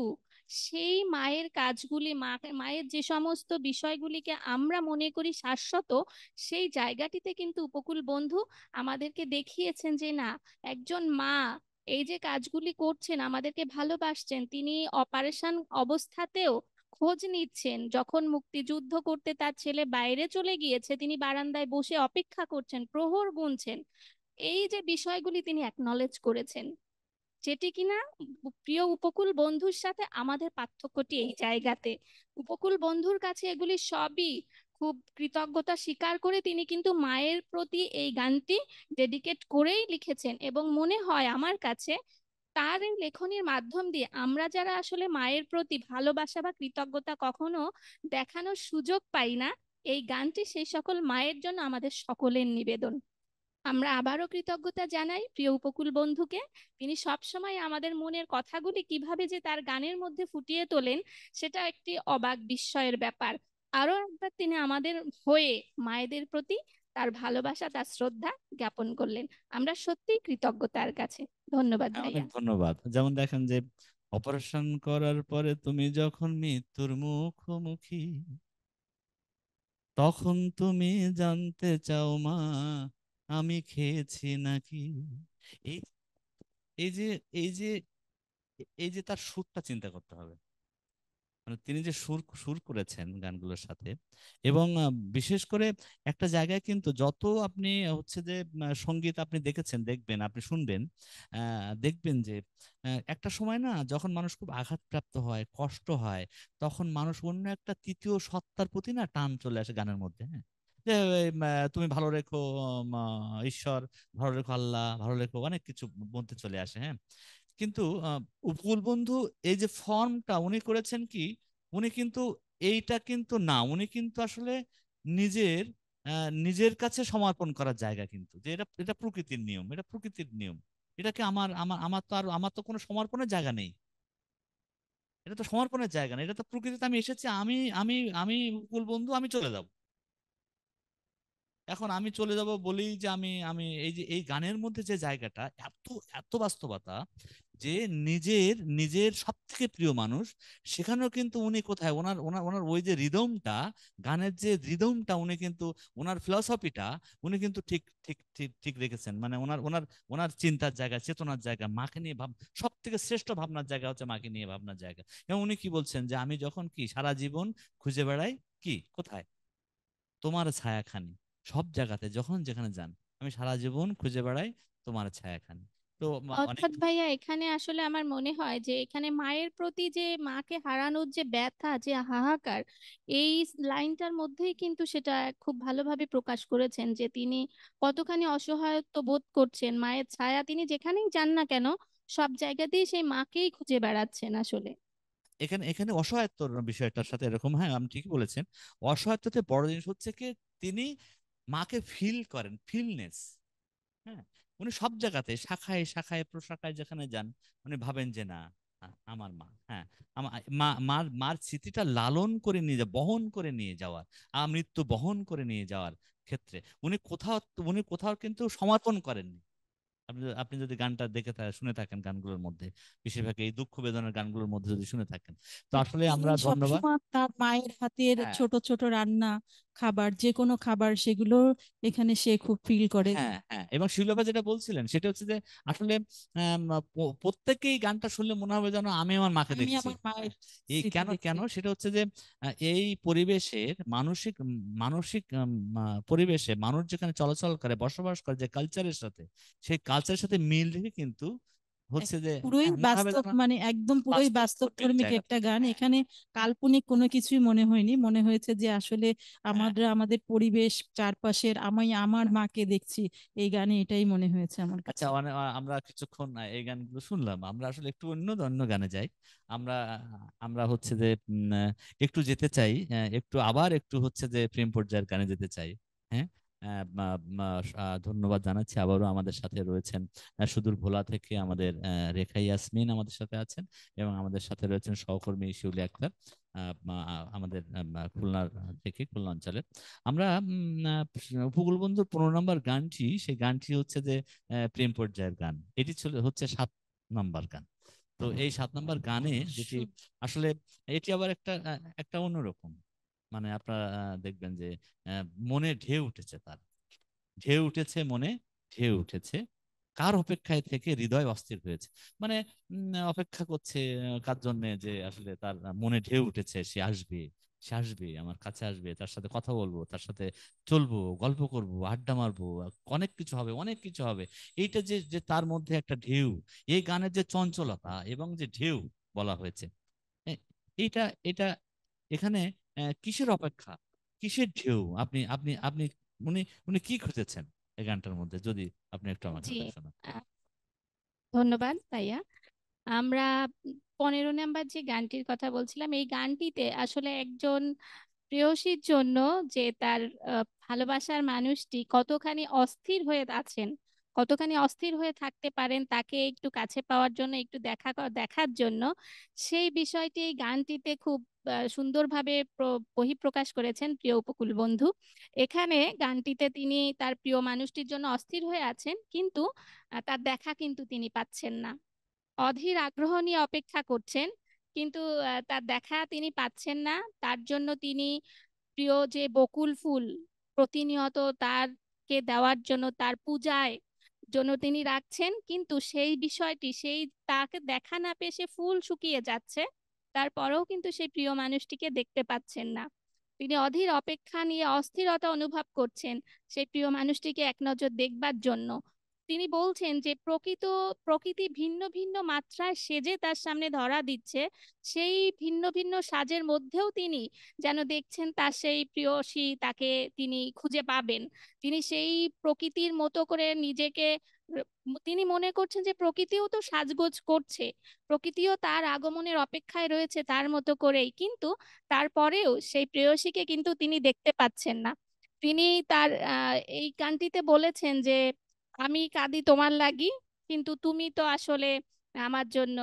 সেই মায়ের কাজগুলি, মায়ের যে সমস্ত বিষয়গুলিকে আমরা মনে করি শাশ্বত, সেই জায়গাটিতে কিন্তু উপকূল বন্ধু আমাদেরকে দেখিয়েছেন যে না, একজন মা এই যে কাজগুলি করছেন, আমাদেরকে ভালোবাসছেন, তিনি অপারেশন অবস্থাতেও খোঁজ নিচ্ছেন, যখন মুক্তিযুদ্ধ করতে তার ছেলে বাইরে চলে গিয়েছে তিনি বারান্দায় বসে অপেক্ষা করছেন, প্রহর গুনছেন। এই যে বিষয়গুলি তিনি অ্যাকনলেজ করেছেন, যেটি কিনা প্রিয় উপকূল বন্ধুর সাথে আমাদের পার্থক্যটি এই জায়গাতে। উপকূল বন্ধুর কাছে এগুলি সবই খুব কৃতজ্ঞতা স্বীকার করে তিনি কিন্তু মায়ের প্রতি এই গানটি ডেডিকেট করেই লিখেছেন, এবং মনে হয় আমার কাছে তার এই লেখনীর মাধ্যম দিয়ে আমরা যারা আসলে মায়ের প্রতি ভালোবাসা বা কৃতজ্ঞতা কখনো দেখানোর সুযোগ পাই না, এই গানটি সেই সকল মায়ের জন্য আমাদের সকলের নিবেদন। আমরা আবারও কৃতজ্ঞতা জানাই প্রিয় উপকূল বন্ধুকে। তিনি সব সময় আমাদের মনের কথাগুলি কিভাবে যে তার গানের মধ্যে ফুটিয়ে তোলেন, সেটা একটি অবাক বিস্ময়ের ব্যাপার। আরো একবার তিনি আমাদের হয়ে মায়েদের প্রতি তার ভালোবাসা, তার শ্রদ্ধা জ্ঞাপন করলেন। আমরা সত্যিই কৃতজ্ঞ তার কাছে। ধন্যবাদ হ্যাঁ, অনেক ভাইয়া। ধন্যবাদ। যেমন দেখেন যে অপারেশন করার পরে তুমি যখন মৃত্যুর মুখোমুখি, তখন তুমি জানতে চাও মা আমি খেয়েছি নাকি। এই এই যে এই যে এই যে তার সুরটা চিন্তা করতে হবে, মানে তিনি যে সুর সুর করেছেন গানগুলোর সাথে। এবং বিশেষ করে একটা জায়গায় কিন্তু যত আপনি হচ্ছে যে সঙ্গীত আপনি দেখেছেন, দেখবেন, আপনি শুনবেন, দেখবেন যে একটা সময় না যখন মানুষ খুব আঘাতপ্রাপ্ত হয়, কষ্ট হয়, তখন মানুষ অন্য একটা তৃতীয় সত্তার প্রতি না টান চলে আসে গানের মধ্যে। হ্যাঁ, যে তুমি ভালো রেখো ঈশ্বর, ভালো রেখো আল্লাহ, ভালো রেখো, অনেক কিছু মধ্যে চলে আসে। হ্যাঁ, কিন্তু উপকূল বন্ধু এই যে ফর্মটা উনি করেছেন কি, উনি কিন্তু এইটা কিন্তু না, উনি কিন্তু আসলে নিজের নিজের কাছে সমর্পণ করার জায়গা, কিন্তু যে এটা এটা প্রকৃতির নিয়ম, এটা প্রকৃতির নিয়ম, এটাকে আমার আমার আমার তো আর আমার তো কোনো সমর্পণের জায়গা নেই, এটা তো সমর্পণের জায়গা না, এটা তো প্রকৃতিতে আমি এসেছি, আমি আমি আমি উপকূল বন্ধু, আমি চলে যাব। এখন আমি চলে যাব বলেই যে আমি আমি এই যে এই গানের মধ্যে যে জায়গাটা, এত এত বাস্তবতা, যে নিজের নিজের সব থেকে প্রিয় মানুষ, সেখানেও কিন্তু উনি কোথায় ওনার ওনার ওনার ওই যে রিদমটা, গানের যে রিদমটা, উনি কিন্তু ওনার ফিলসফিটা উনি কিন্তু ঠিক ঠিক ঠিক ঠিক রেখেছেন। মানে ওনার ওনার ওনার চিন্তার জায়গা, চেতনার জায়গা, মাকে নিয়ে সব থেকে শ্রেষ্ঠ ভাবনার জায়গা হচ্ছে মাকে নিয়ে ভাবনার জায়গা। এবং উনি কি বলছেন যে আমি যখন কি সারা জীবন খুঁজে বেড়াই কি কোথায় তোমার ছায়াখানি, সব জায়গাতে যখন যেখানে যান আমি সারা জীবন খুঁজে বেড়াই তোমার ছায়াখানি। তো অনেক অর্থাৎ ভাইয়া এখানে আসলে আমার মনে হয় যে এখানে মায়ের প্রতি যে মাকে হারানোর যে ব্যথা, যে হাহাকার, এই লাইনটার মধ্যেই কিন্তু সেটা খুব ভালোভাবে প্রকাশ করেছেন যে তিনি কতখানি অসহায়ত্ব বোধ করছেন। মায়ের ছায়া তিনি যেখানেই যান না কেন সব জায়গাতেই সেই মাকেই খুঁজে বেড়াচ্ছেন আসলে। এখানে এখানে অসহায়ত্বর বিষয়টার সাথে এরকম, হ্যাঁ আপনি ঠিকই বলেছেন। অসহায়ত্বতে বড় জিনিস হচ্ছে কি তিনি মাকে ফিল করেন, ফিলনেস। হ্যাঁ, উনি সব জায়গাতে শাখায় শাখায় প্রশাখায় যেখানে যান উনি ভাবেন যে না, আমার মা, হ্যাঁ আমার মার মার স্মৃতিটা লালন করে নিয়ে বহন করে নিয়ে যাওয়ার, মৃত্যু বহন করে নিয়ে যাওয়ার ক্ষেত্রে উনি কোথাও উনি কোথাও কিন্তু সমর্পণ করেননি। আপনি যদি গানটা দেখে শুনে থাকেন, গানগুলোর মধ্যে বেশিরভাগ এই দুঃখ বেদনার গানগুলোর মধ্যে যদি শুনে থাকেন, তো আসলে আমরা তিনি ধন্যবাদ। সবসময় তার মায়ের হাতের হ্যাঁ, ছোট ছোট রান্না, খাবার, যে কোনো খাবার, সেগুলো এখানে সে খুব ফিল করে। হ্যাঁ, হ্যাঁ, এবং শিলভা যেটা বলছিলেন সেটা হচ্ছে যে আসলে প্রত্যেকেই গানটা শুনলে মনে হবে যেন আমি আমার মাকে আমি দেখছি। আমার মায়ের এই স্মৃতি কেন দেখছি। কেন সেটা হচ্ছে যে এই পরিবেশের মানসিক মানসিক পরিবেশে মানুষ যেখানে চলাচল করে বসবাস করে যে কালচারের সাথে, সেই কালচারের সাথে মিল রেখে কিন্তু হচ্ছে যে পুরোই মনে হবে বাস্তব, যেন মানে একদম পুরোই বাস্তব বাস্তব কর্মীর ধর্মিক জায়গা একটা থেকে। গান। হ্যাঁ, এখানে কাল্পনিক কোনো কিছুই মনে হয়নি, মনে হয়েছে যে আসলে হ্যাঁ। আমরা আমাদের পরিবেশ চারপাশের, আমি আমার মাকে দেখছি। এই গানে এটাই মনে হয়েছে আমার আচ্ছা, কাছে। আমরা কিছুক্ষণ এই গানগুলো শুনলাম, আমরা আসলে একটু অন্য অন্য গানে যাই। আমরা আমরা হচ্ছে যে একটু যেতে চাই, একটু আবার একটু হচ্ছে যে প্রেম পর্যায়ের গানে যেতে চাই। হ্যাঁ, ধন্যবাদ জানাচ্ছি আবারও আমাদের সাথে রয়েছেন সুদূর ভোলা থেকে আমাদের রেখা ইয়াসমিন আমাদের সাথে আছেন, এবং আমাদের সাথে রয়েছেন সহকর্মী শিউলি আক্তার আমাদের খুলনার থেকে, খুলনা অঞ্চলের। আমরা উপকূল বন্ধুর 15 নম্বর গানটি, সেই গানটি হচ্ছে যে প্রেম পর্যায়ের গান। এটি ছিল হচ্ছে 7 নম্বর গান। তো এই 7 নম্বর গানে যেটি আসলে এটি আবার একটা একটা অন্যরকম, মানে আপনারা দেখবেন যে মনে ঢেউ উঠেছে, তার ঢেউ উঠেছে মনে, ঢেউ উঠেছে, কার অপেক্ষায় থেকে হৃদয় অস্থির হয়েছে। মানে অপেক্ষা করছে কার জন্য, যে আসলে তার মনে ঢেউ উঠেছে, সে আসবে, সে আসবে আমার কাছে, আসবে, তার সাথে কথা বলবো, তার সাথে চলবো, গল্প করব, আড্ডা মারবো, অনেক কিছু হবে, অনেক কিছু হবে। এইটা যে যে তার মধ্যে একটা ঢেউ, এই গানের যে চঞ্চলতা এবং যে ঢেউ বলা হয়েছে, এ- এইটা এটা এখানে কিসের অপেক্ষা, কিসের ঢেউ, আপনি আপনি আপনি উনি উনি কি খুঁজেছেন এই গানটার মধ্যে, যদি আপনি একটু আমাকে জি, শোনান। আহ, ধন্যবাদ ভাইয়া। আমরা 15 নম্বর যে গানটির কথা বলছিলাম, এই গানটিতে আসলে একজন প্রেয়সীর জন্য যে তার ভালোবাসার মানুষটি কতখানি অস্থির হয়ে আছেন, কতখানি অস্থির হয়ে থাকতে পারেন তাকে একটু কাছে পাওয়ার জন্য, একটু দেখার জন্য, সেই বিষয়টি এই গানটিতে খুব সুন্দরভাবে বহিঃপ্রকাশ করেছেন প্রিয় উপকূল বন্ধু। এখানে গানটিতে তিনি তার প্রিয় মানুষটির জন্য অস্থির হয়ে আছেন, কিন্তু তার দেখা কিন্তু তিনি পাচ্ছেন না। অধীর আগ্রহ নিয়ে অপেক্ষা করছেন, কিন্তু তার দেখা তিনি পাচ্ছেন না। তার জন্য তিনি প্রিয় যে বকুল ফুল প্রতিনিয়ত তারকে দেওয়ার জন্য, তার পূজায় জন্য তিনি রাখছেন, কিন্তু সেই বিষয়টি, সেই তাকে দেখা না পেয়ে সে ফুল শুকিয়ে যাচ্ছে, তারপরেও কিন্তু সেই প্রিয় মানুষটিকে দেখতে পাচ্ছেন না। তিনি অধীর অপেক্ষা নিয়ে অস্থিরতা অনুভব করছেন সেই প্রিয় মানুষটিকে এক নজর দেখবার জন্য। তিনি বলছেন যে প্রকৃতি ভিন্ন ভিন্ন মাত্রায় সেজে তার সামনে ধরা দিচ্ছে, সেই ভিন্ন ভিন্ন সাজের মধ্যেও তিনি যেন দেখছেন তার সেই প্রেয়সী, তাকে তিনি খুঁজে পাবেন। তিনি সেই প্রকৃতির মতো করে নিজেকে, তিনি মনে করছেন যে প্রকৃতিও তো সাজগোজ করছে, প্রকৃতিও তার আগমনের অপেক্ষায় রয়েছে তার মতো করেই, কিন্তু তারপরেও সেই প্রেয়সীকে কিন্তু তিনি দেখতে পাচ্ছেন না। তিনি তার এই গানটিতে বলেছেন যে আমি কাঁদি তোমার লাগি, কিন্তু তুমি তো আসলে আমার জন্য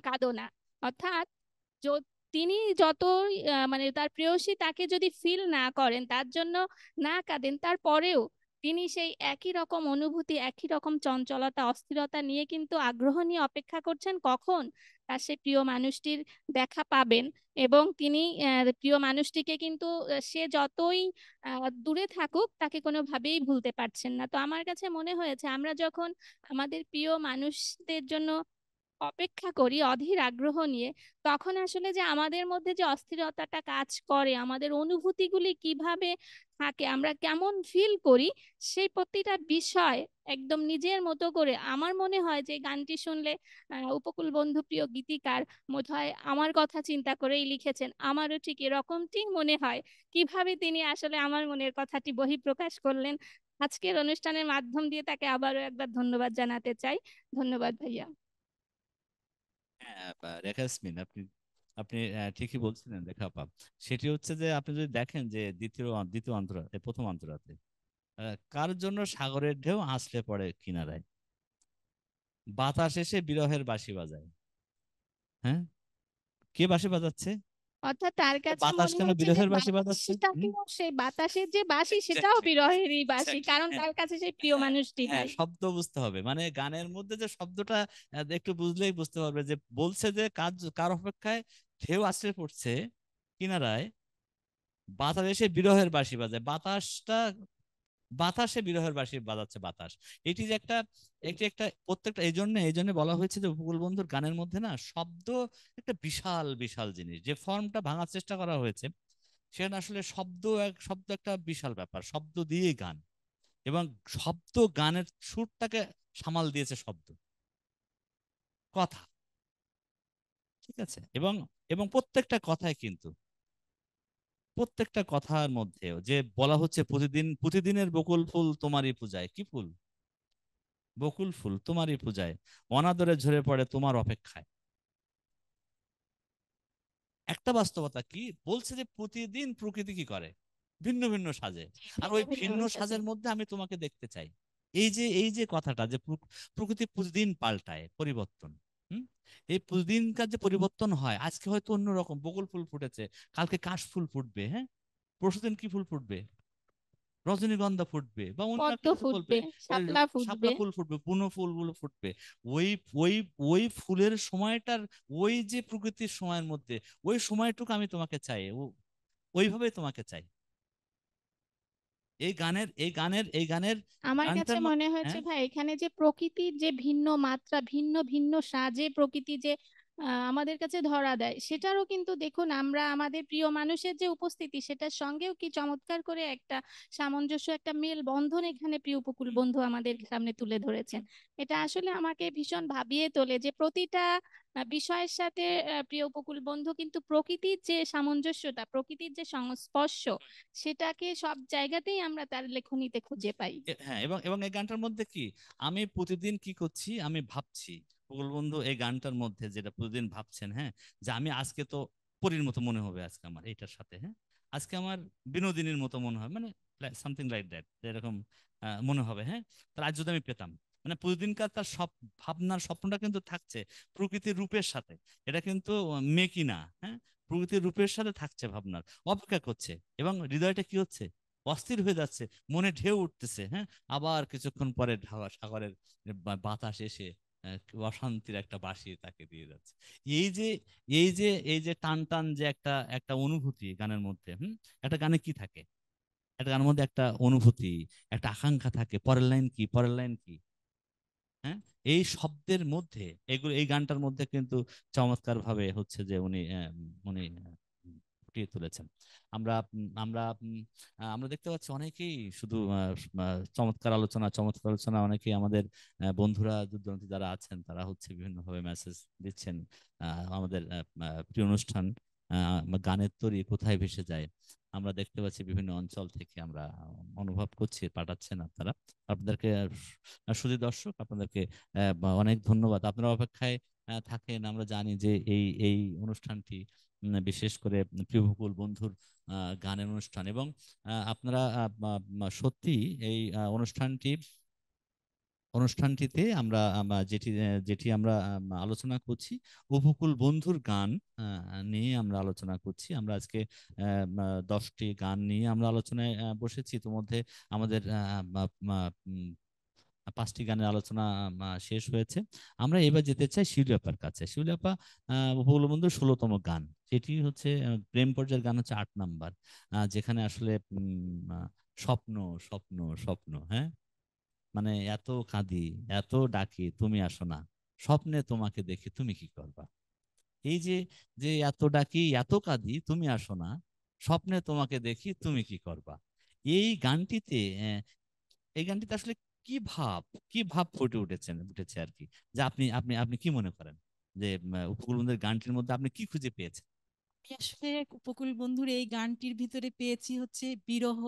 কাঁদো না। অর্থাৎ তিনি যতই মানে তার প্রেয়সী তাকে যদি ফিল না করেন, তার জন্য না কাঁদেন, তারপরেও তিনি সেই একই রকম অনুভূতি, একই রকম চঞ্চলতা, অস্থিরতা নিয়ে কিন্তু আগ্রহ নিয়ে অপেক্ষা করছেন কখন তার সেই প্রিয় মানুষটির দেখা পাবেন। এবং তিনি প্রিয় মানুষটিকে কিন্তু সে যতই দূরে থাকুক তাকে কোনোভাবেই ভুলতে পারছেন না। তো আমার কাছে মনে হয়েছে আমরা যখন আমাদের প্রিয় মানুষদের জন্য অপেক্ষা করি অধীর আগ্রহ নিয়ে, তখন আসলে যে আমাদের মধ্যে যে অস্থিরতাটা কাজ করে, আমাদের অনুভূতিগুলি কিভাবে থাকে, আমরা কেমন ফিল করি, সেই প্রতিটা বিষয় একদম নিজের মতো করে আমার মনে হয় যে গানটি শুনলে উপকূল বন্ধু প্রিয় গীতিকার বোধহয় আমার কথা চিন্তা করেই লিখেছেন। আমারও ঠিক এরকমটি মনে হয় কিভাবে তিনি আসলে আমার মনের কথাটি বহিঃপ্রকাশ করলেন। আজকের অনুষ্ঠানের মাধ্যম দিয়ে তাকে আবারও একবার ধন্যবাদ জানাতে চাই। ধন্যবাদ ভাইয়া। হ্যাঁ, রেখা ইয়াসমিন, আপনি আপনি ঠিকই বলছিলেন রেখা আপা। সেটি হচ্ছে যে আপনি যদি দেখেন যে দ্বিতীয় অন্তরা প্রথম অন্তরাতে কার জন্য সাগরের ঢেউ আছড়ে পড়ে কিনারায়, বাতাস এসে বিরহের বাঁশি বাজায়। হ্যাঁ, কে বাঁশি বাজাচ্ছে? অর্থাৎ তার তো কাছে বাতাস মনে কেন হচ্ছে যে বিরহের বাঁশি বাজাচ্ছে? বাতাসটাকেও, সেই বাতাসের যে বাঁশি সেটাও এক্স্যাক্টলি, বিরহেরই বাঁশি, এক্স্যাক্টলি। কারণ হ্যাঁ, তার কাছে সেই প্রিয় হ্যাঁ, মানুষটি হ্যাঁ, তাই। শব্দ বুঝতে হবে, মানে গানের মধ্যে যে শব্দটা একটু বুঝলেই বুঝতে পারবে যে বলছে যে কার অপেক্ষায় ঢেউ আছড়ে পড়ছে কিনারায়, বাতাস এসে বিরহের বাঁশি বাজায়। বাতাসে বিরহের বাঁশি বাজাচ্ছে বাতাস। এটি যে এটি একটা প্রত্যেকটা, এই জন্য বলা হয়েছে যে উপকূল বন্ধুর গানের মধ্যে না শব্দ একটা বিশাল বিশাল জিনিস। যে ফর্মটা ভাঙার চেষ্টা করা হয়েছে সেখানে আসলে শব্দ একটা বিশাল ব্যাপার, শব্দ দিয়ে গান। এবং শব্দ গানের সুরটাকে সামাল দিয়েছে শব্দ, কথা। ঠিক আছে? এবং এবং প্রত্যেকটা কথায় কিন্তু, প্রত্যেকটা কথার মধ্যেও যে বলা হচ্ছে প্রতিদিনের বকুল ফুল তোমারই পূজায়, কি ফুল? বকুল ফুল তোমারই পূজায়, অনাদরে ঝরে পড়ে তোমার অপেক্ষায়। একটা বাস্তবতা কি বলছে যে প্রতিদিন প্রকৃতি কি করে? ভিন্ন ভিন্ন সাজে। আর ভিন্ন ওই ভিন্ন ভিন্ন সাজে। সাজের মধ্যে আমি তোমাকে দেখতে চাই। এই যে কথাটা যে প্রকৃতি প্রতিদিন পাল্টায়, পরিবর্তন। হুম। এই প্রতিদিনকার যে পরিবর্তন হয়, আজকে হয়তো অন্যরকম বকুল ফুল ফুটেছে, কালকে কাশ ফুল ফুটবে। হ্যাঁ, পরশুদিন কি ফুল ফুটবে? রজনীগন্ধা ফুটবে বা অন্য পদ্ম একটা কিছু ফুটবে। ফুটবে, ওই শাপলা শাপলা ফুটবে। ফুল ফুটবে, বুনো ফুলগুলো ফুটবে। ওই ওই ওই ফুলের সময়টার, ওই যে প্রকৃতির সময়ের মধ্যে ওই সময়টুকু আমি তোমাকে চাই, ওইভাবে তোমাকে চাই। এই গানের আমার কাছে গানটার মনে মধ্যে। হয়েছে হ্যাঁ, ভাই এখানে যে প্রকৃতির যে ভিন্ন মাত্রা, ভিন্ন ভিন্ন সাজে প্রকৃতি যে আমাদের কাছে ধরা দেয়, সেটারও কিন্তু দেখুন আমরা আমাদের প্রিয় মানুষের যে উপস্থিতি সেটার সঙ্গেও কি চমৎকার করে একটা সামঞ্জস্য, একটা মেল বন্ধন এখানে প্রিয় উপকূল বন্ধু আমাদের সামনে তুলে ধরেছেন। এটা আসলে আমাকে ভীষণ ভাবিয়ে তোলে যে প্রতিটা বিষয়ের সাথে প্রিয় উপকূল বন্ধু কিন্তু প্রকৃতির যে সামঞ্জস্যতা, প্রকৃতির যে সংস্পর্শ, সেটাকে সব জায়গাতেই আমরা তার লেখনীতে খুঁজে পাই। হ্যাঁ, এবং এবং এই গানটার মধ্যে কি, আমি প্রতিদিন কি করছি, আমি ভাবছি। বকুল বন্ধু এই গানটার মধ্যে যেটা প্রতিদিন ভাবছেন, হ্যাঁ, যে আমি আজকে তো পরীর মতো মনে হবে আজকে আমার এইটার সাথে। হ্যাঁ, আজকে আমার বিনোদিনীর মতো মনে হয়, মানে সামথিং লাইক দ্যাট, এরকম মনে হবে। হ্যাঁ, তার আজ যদি আমি পেতাম, মানে প্রতিদিনকার তার সব ভাবনার স্বপ্নটা কিন্তু থাকছে প্রকৃতির রূপের সাথে। এটা কিন্তু মেকি না। হ্যাঁ, প্রকৃতির রূপের সাথে থাকছে, ভাবনার অপেক্ষা করছে। এবং হৃদয়টা কি হচ্ছে, অস্থির হয়ে যাচ্ছে, মনে ঢেউ উঠতেছে। হ্যাঁ, আবার কিছুক্ষণ পরে সাগরের বাতাস এসে অশান্তির একটা বাঁশি তাকে দিয়ে যাচ্ছে। এই যে এই যে টান টান যে একটা একটা অনুভূতি গানের মধ্যে। একটা গানে কি থাকে? একটা গানের মধ্যে একটা অনুভূতি, একটা আকাঙ্ক্ষা থাকে, পরের লাইন কি, পরের লাইন কি। হ্যাঁ, এই শব্দের মধ্যে, এই গানটার মধ্যে কিন্তু চমৎকার ভাবে হচ্ছে যে উনি ফুটিয়ে তুলেছেন। আমরা উম, আমরা উম, আমরা দেখতে পাচ্ছি অনেকেই শুধু চমৎকার আলোচনা অনেকেই আমাদের বন্ধুরা দূর দূরান্তে যারা আছেন তারা হচ্ছে বিভিন্ন ভাবে মেসেজ দিচ্ছেন। আমাদের প্রিয় অনুষ্ঠান গানের তরী কোথায় ভেসে যায়, আমরা দেখতে পাচ্ছি বিভিন্ন অঞ্চল থেকে আমরা অনুভব করছি, পাঠাচ্ছেন আপনারা। আপনাদেরকে শুধু দর্শক, আপনাদেরকে অনেক ধন্যবাদ। আপনারা অপেক্ষায় থাকেন। আমরা জানি যে এই এই অনুষ্ঠানটি বিশেষ করে প্রিয় উপকূল বন্ধুর গানের অনুষ্ঠান। এবং আপনারা সত্যি এই অনুষ্ঠানটি অনুষ্ঠানটিতে আমরা যেটি যেটি আমরা আলোচনা করছি উপকূল বন্ধুর গান নিয়ে আমরা আলোচনা করছি। আমরা আজকে 10টি গান নিয়ে আমরা আলোচনায় বসেছি। ইতিমধ্যে আমাদের 5টি গানের আলোচনা শেষ হয়েছে। আমরা এবার যেতে চাই শিউলি আপার কাছে। শিউলি আপা, উপকূল বন্ধুর 16তম গান, সেটি হচ্ছে প্রেম পর্যায়ের গান হচ্ছে 8 নাম্বার, যেখানে আসলে স্বপ্ন স্বপ্ন স্বপ্ন, হ্যাঁ, মানে এত কাঁদি, এত ডাকি, তুমি আসো না, স্বপ্নে তোমাকে দেখি তুমি কি করবা। এই যে যে এত ডাকি, এত কাঁদি, তুমি আসো না, স্বপ্নে তোমাকে দেখি তুমি কি করবা। এই গানটিতে এই গানটিতে আসলে কি ভাব, কি ভাব উঠেছে আর কি, যে আপনি আপনি আপনি কি মনে করেন যে উপকূল বন্ধুর গানটির মধ্যে আপনি কি খুঁজে পেয়েছেন? আমি আসলে উপকূল বন্ধুর এই গানটির ভিতরে পেয়েছি হচ্ছে বিরহ,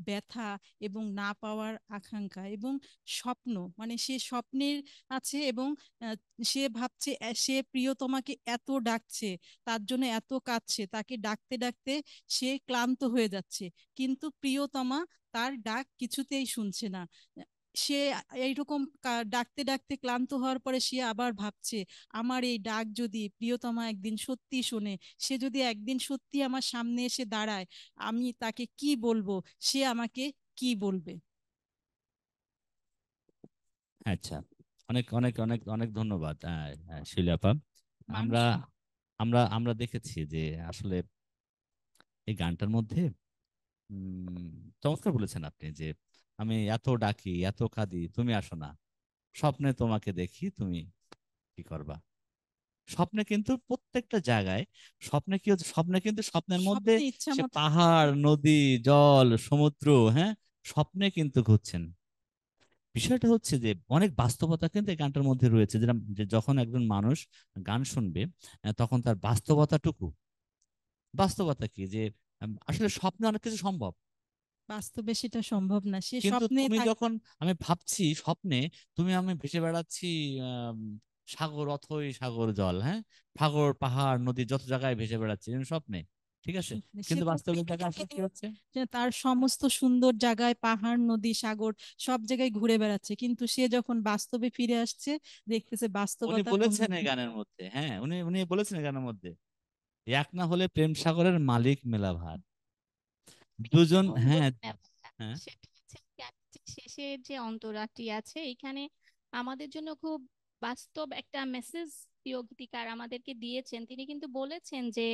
ব্যথা এবং না পাওয়ার আকাঙ্ক্ষা এবং স্বপ্ন। মানে সে স্বপ্নের আছে এবং আহ, সে ভাবছে সে প্রিয়তমাকে এত ডাকছে, তার জন্য এত কাঁদছে, তাকে ডাকতে ডাকতে সে ক্লান্ত হয়ে যাচ্ছে, কিন্তু প্রিয়তমা তার ডাক কিছুতেই শুনছে না। সে এইরকম ডাকতে ডাকতে ক্লান্ত হওয়ার পরে সে আবার ভাবছে, আমার এই ডাক যদি প্রিয়তমা একদিন সত্যি শোনে, সে যদি একদিন সত্যি আমার সামনে এসে দাঁড়ায়, আমি তাকে কি বলবো, সে আমাকে কি বলবে। আচ্ছা, অনেক অনেক অনেক অনেক ধন্যবাদ শিলা আপা। আমরা মানুষ আমরা আমরা দেখেছি যে আসলে এই গানটার মধ্যে চমৎকার বলেছেন আপনি যে আমি এত ডাকি, এত কাঁদি, তুমি আসো না, স্বপ্নে তোমাকে দেখি তুমি কি করবা। স্বপ্নে কিন্তু প্রত্যেকটা জায়গায়, স্বপ্নে কি হচ্ছে, স্বপ্নে কিন্তু স্বপ্নের মধ্যে স্বপ্নে ইচ্ছা সে মতো পাহাড়, নদী, জল, সমুদ্র, হ্যাঁ, স্বপ্নে কিন্তু ঘুরছেন। বিষয়টা হচ্ছে যে অনেক বাস্তবতা কিন্তু এই গানটার মধ্যে রয়েছে, যেটা যে যখন একজন মানুষ গান শুনবে তখন তার বাস্তবতাটুকু, বাস্তবতা কি যে আসলে স্বপ্নে অনেক কিছু সম্ভব। বাস্তবে সেটা সম্ভব না, সে কিন্তু স্বপ্নে তুমি থাক। যখন, আমি ভাবছি স্বপ্নে তুমি আমি ভেসে বেড়াচ্ছি আম, সাগর, অথই সাগর জল, হ্যাঁ, সাগর, পাহাড়, নদী, যত জায়গায় ভেসে বেড়াচ্ছি কিন্তু স্বপ্নে, ঠিক আছে, স্বপ্নে সে কিন্তু তো বাস্তবে দেখা পৃথিবীকে আসলে কি নিয়ে হচ্ছে? যে তার সমস্ত সুন্দর জায়গায় পাহাড়, নদী, সাগর সব জায়গায় ঘুরে বেড়াচ্ছে, কিন্তু সে যখন বাস্তবে ফিরে আসছে দেখতেছে উনি বাস্তবতা অন্য। বলেছেন এই গানের মধ্যে, হ্যাঁ, উনি উনি বলেছেন এই গানের মধ্যে, এক না হলে প্রেম সাগরের মালিক মেলা ভার, দুজন, যেমন হ্যাঁ, বললেন আপনারা, হ্যাঁ, সেটা হচ্ছে গানটির শেষের যে অন্তরাটি আছে এখানে আমাদের জন্য খুব বাস্তব একটা মেসেজ প্রিয় গীতিকার আমাদেরকে দিয়েছেন। তিনি কিন্তু বলেছেন যে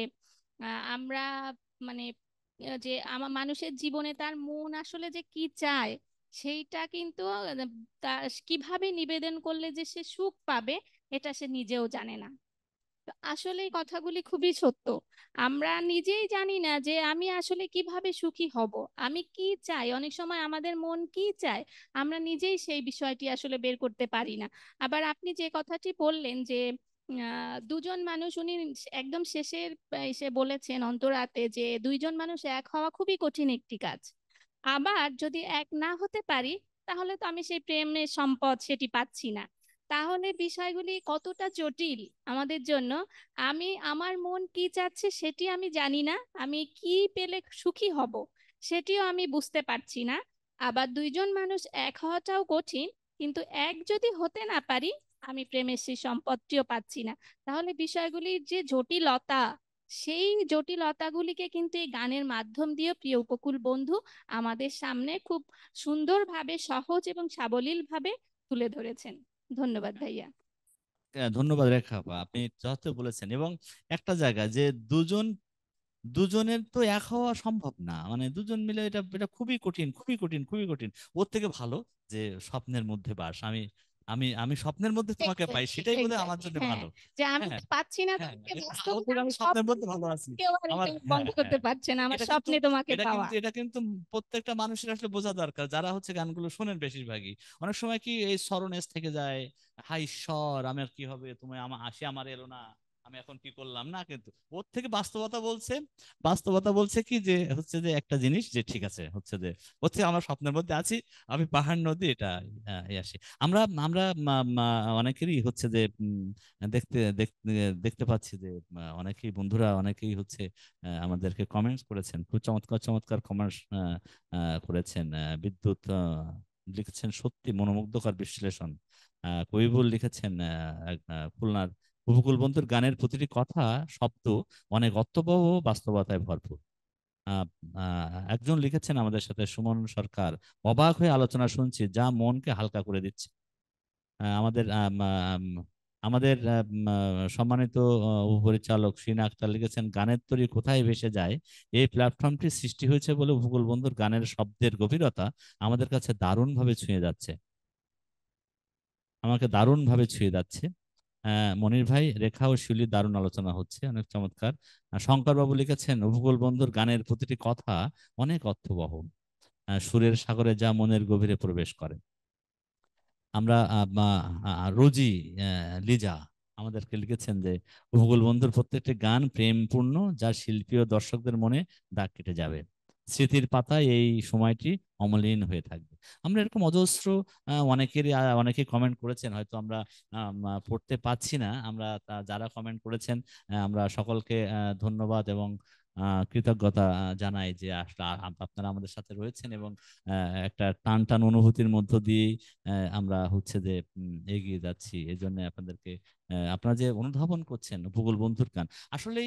আমরা মানে যে আমার মানুষের জীবনে তার মন আসলে যে কি চায় সেইটা কিন্তু তার কিভাবে নিবেদন করলে যে সে সুখ পাবে এটা সে নিজেও জানে না। তো আসলে এই কথাগুলি খুবই সত্য। আমরা নিজেই জানি না যে আমি আসলে কিভাবে সুখী হব, আমি কি চাই, অনেক সময় আমাদের মন কি চায় আমরা নিজেই সেই বিষয়টি আসলে বের করতে পারি না। আবার আপনি যে কথাটি বললেন যে দুজন মানুষ, উনি একদম শেষের এসে বলেছেন অন্তরাতে যে দুইজন মানুষ এক হওয়া খুবই কঠিন একটি কাজ। আবার যদি এক না হতে পারি তাহলে তো আমি সেই প্রেমের সম্পদ সেটি পাচ্ছি না। তাহলে বিষয়গুলি কতটা জটিল আমাদের জন্য। আমি আমার মন কি চাচ্ছে সেটি আমি জানি না, আমি কি পেলে সুখী হব সেটিও আমি বুঝতে পারছি না। আবার দুইজন মানুষ এক হওয়াটাও কঠিন, কিন্তু এক যদি হতে না পারি আমি প্রেমের সেই সম্পদটিও পাচ্ছি না। তাহলে বিষয়গুলির যে জটিলতা, সেই জটিলতাগুলিকে কিন্তু এই গানের মাধ্যম দিয়ে প্রিয় উপকূল বন্ধু আমাদের সামনে খুব সুন্দরভাবে, সহজ এবং সাবলীল ভাবে তুলে ধরেছেন। ধন্যবাদ ভাইয়া। ধন্যবাদ রেখা আপা, আপনি যথার্থ বলেছেন। এবং একটা জায়গা যে দুজন, দুজনের তো এক হওয়া সম্ভব না, মানে দুজন মিলে এটা এটা খুবই কঠিন, খুবই কঠিন, খুবই কঠিন। ওর থেকে ভালো যে স্বপ্নের মধ্যে বাস, আমি আমি আমি স্বপ্নের মধ্যে তোমাকে পাই, এক্স্যাক্টলি, সেটাই বোধহয় আমার এক্স্যাক্টলি, জন্য হ্যাঁ, ভালো। যে আমি হ্যাঁ, তো পাচ্ছি না হ্যাঁ, তোমাকে ওর বাস্তবে, থেকে আমি আমি স্বপ্নের স্বপ্ন, মধ্যে ভালো আছি। কেউ আর আমার, এটা বন্ধ হ্যাঁ, করতে হ্যাঁ, পারছে না আমার এটা কিন্তু, স্বপ্নে তোমাকে এটা পাওয়া। কিন্তু, এটা কিন্তু প্রত্যেকটা মানুষের আসলে বোঝা দরকার, যারা হচ্ছে গানগুলো শোনেন বেশিরভাগই। অনেক সময় কি এই স্মরণেস থেকে যায়, হাই ঈশ্বর আমার কি হবে, তুমি আমার আসি আমার এলো না, আমি এখন কি করলাম না, কিন্তু ওর থেকে বাস্তবতা বলছে, বাস্তবতা বলছে কি যে হচ্ছে যে একটা জিনিস যে ঠিক আছে, হচ্ছে যে হচ্ছে আমরা স্বপ্নের মধ্যে আছি, আমি পাহাড়, নদী, এটা আসি। আমরা আমরা অনেকেরই হচ্ছে যে দেখতে দেখতে দেখতে পাচ্ছি যে অনেকেই বন্ধুরা, অনেকেই হচ্ছে আমাদেরকে কমেন্টস করেছেন, খুব চমৎকার চমৎকার কমেন্টস করেছেন। বিদ্যুৎ লিখেছেন সত্যি মনোমুগ্ধকর বিশ্লেষণ। কবিবুল লিখেছেন খুলনার উপকূল বন্ধুর গানের প্রতিটি কথা, শব্দ অনেক অর্থবহ ও বাস্তবতায় ভরপুর। আহ, একজন লিখেছেন আমাদের সাথে, সুমন সরকার, অবাক হয়ে আলোচনা শুনছি যা মনকে হালকা করে দিচ্ছে। আমাদের আমাদের সম্মানিত উপপরিচালক শিনা আক্তার লিখেছেন, গানের তরী কোথায় ভেসে যায়। এই প্ল্যাটফর্মটি সৃষ্টি হয়েছে বলে উপকূল বন্ধুর গানের শব্দের গভীরতা আমাদের কাছে দারুণভাবে ছুঁয়ে যাচ্ছে, আমাকে দারুণভাবে ছুঁয়ে যাচ্ছে। মনির ভাই, রেখা ও শিউলির দারুণ আলোচনা হচ্ছে, অনেক চমৎকার। শঙ্কর বাবু লিখেছেন, উপকূল বন্ধুর গানের প্রতিটি কথা অনেক অর্থবহ, সুরের সাগরে যা মনের গভীরে প্রবেশ করে। আমরা রোজি লিজা আমাদেরকে লিখেছেন যে, উপকূল বন্ধুর প্রত্যেকটি গান প্রেমপূর্ণ, যা শিল্পী ও দর্শকদের মনে দাগ কেটে যাবে। স্মৃতির পাতায় এই সময়টি অমলিন হয়ে থাকবে। আমরা এরকম অজস্র অনেকে কমেন্ট করেছেন, হয়তো আমরা পড়তে পাচ্ছি না। আমরা যারা কমেন্ট করেছেন আমরা সকলকে ধন্যবাদ এবং কৃতজ্ঞতা জানাই যে আসলে আপনারা আমাদের সাথে রয়েছেন এবং একটা টান টান অনুভূতির মধ্য দিয়ে আমরা হচ্ছে যে এগিয়ে যাচ্ছি। এই জন্য আপনাদেরকে আপনারা যে অনুধাবন করছেন উপকূল বন্ধুর গান, আসলে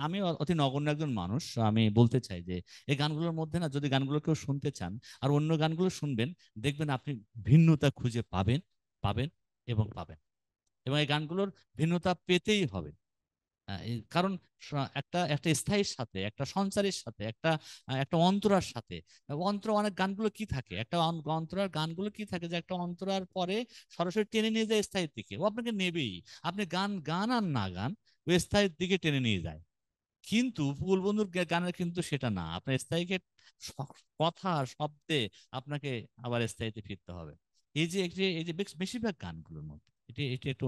আমি অতি নগণ্য একজন মানুষ, আমি বলতে চাই যে এই গানগুলোর মধ্যে না, যদি গানগুলো কেউ শুনতে চান আর অন্য গানগুলো শুনবেন, দেখবেন আপনি ভিন্নতা খুঁজে পাবেন, পাবেন এবং পাবেন, এবং এই গানগুলোর ভিন্নতা পেতেই হবে। কারণ একটা একটা স্থায়ীর সাথে, একটা সঞ্চারের সাথে, একটা অন্তরার সাথে, অনেক গানগুলো কি থাকে, একটা অন্তরার গানগুলো কি থাকে যে একটা অন্তরার পরে সরাসরি টেনে নিয়ে যায় স্থায়ীর দিকে, ও আপনাকে নেবেই। আপনি গান গান আর না গান, ও স্থায়ীর দিকে টেনে নিয়ে যায়। কিন্তু উপকূল বন্ধুর গানের কিন্তু সেটা না, আপনার স্থায়ীকে কথা শব্দে আপনাকে আবার স্থায়ীতে ফিরতে হবে। এই যে বেশিরভাগ গানগুলোর মধ্যে এটি এটি একটা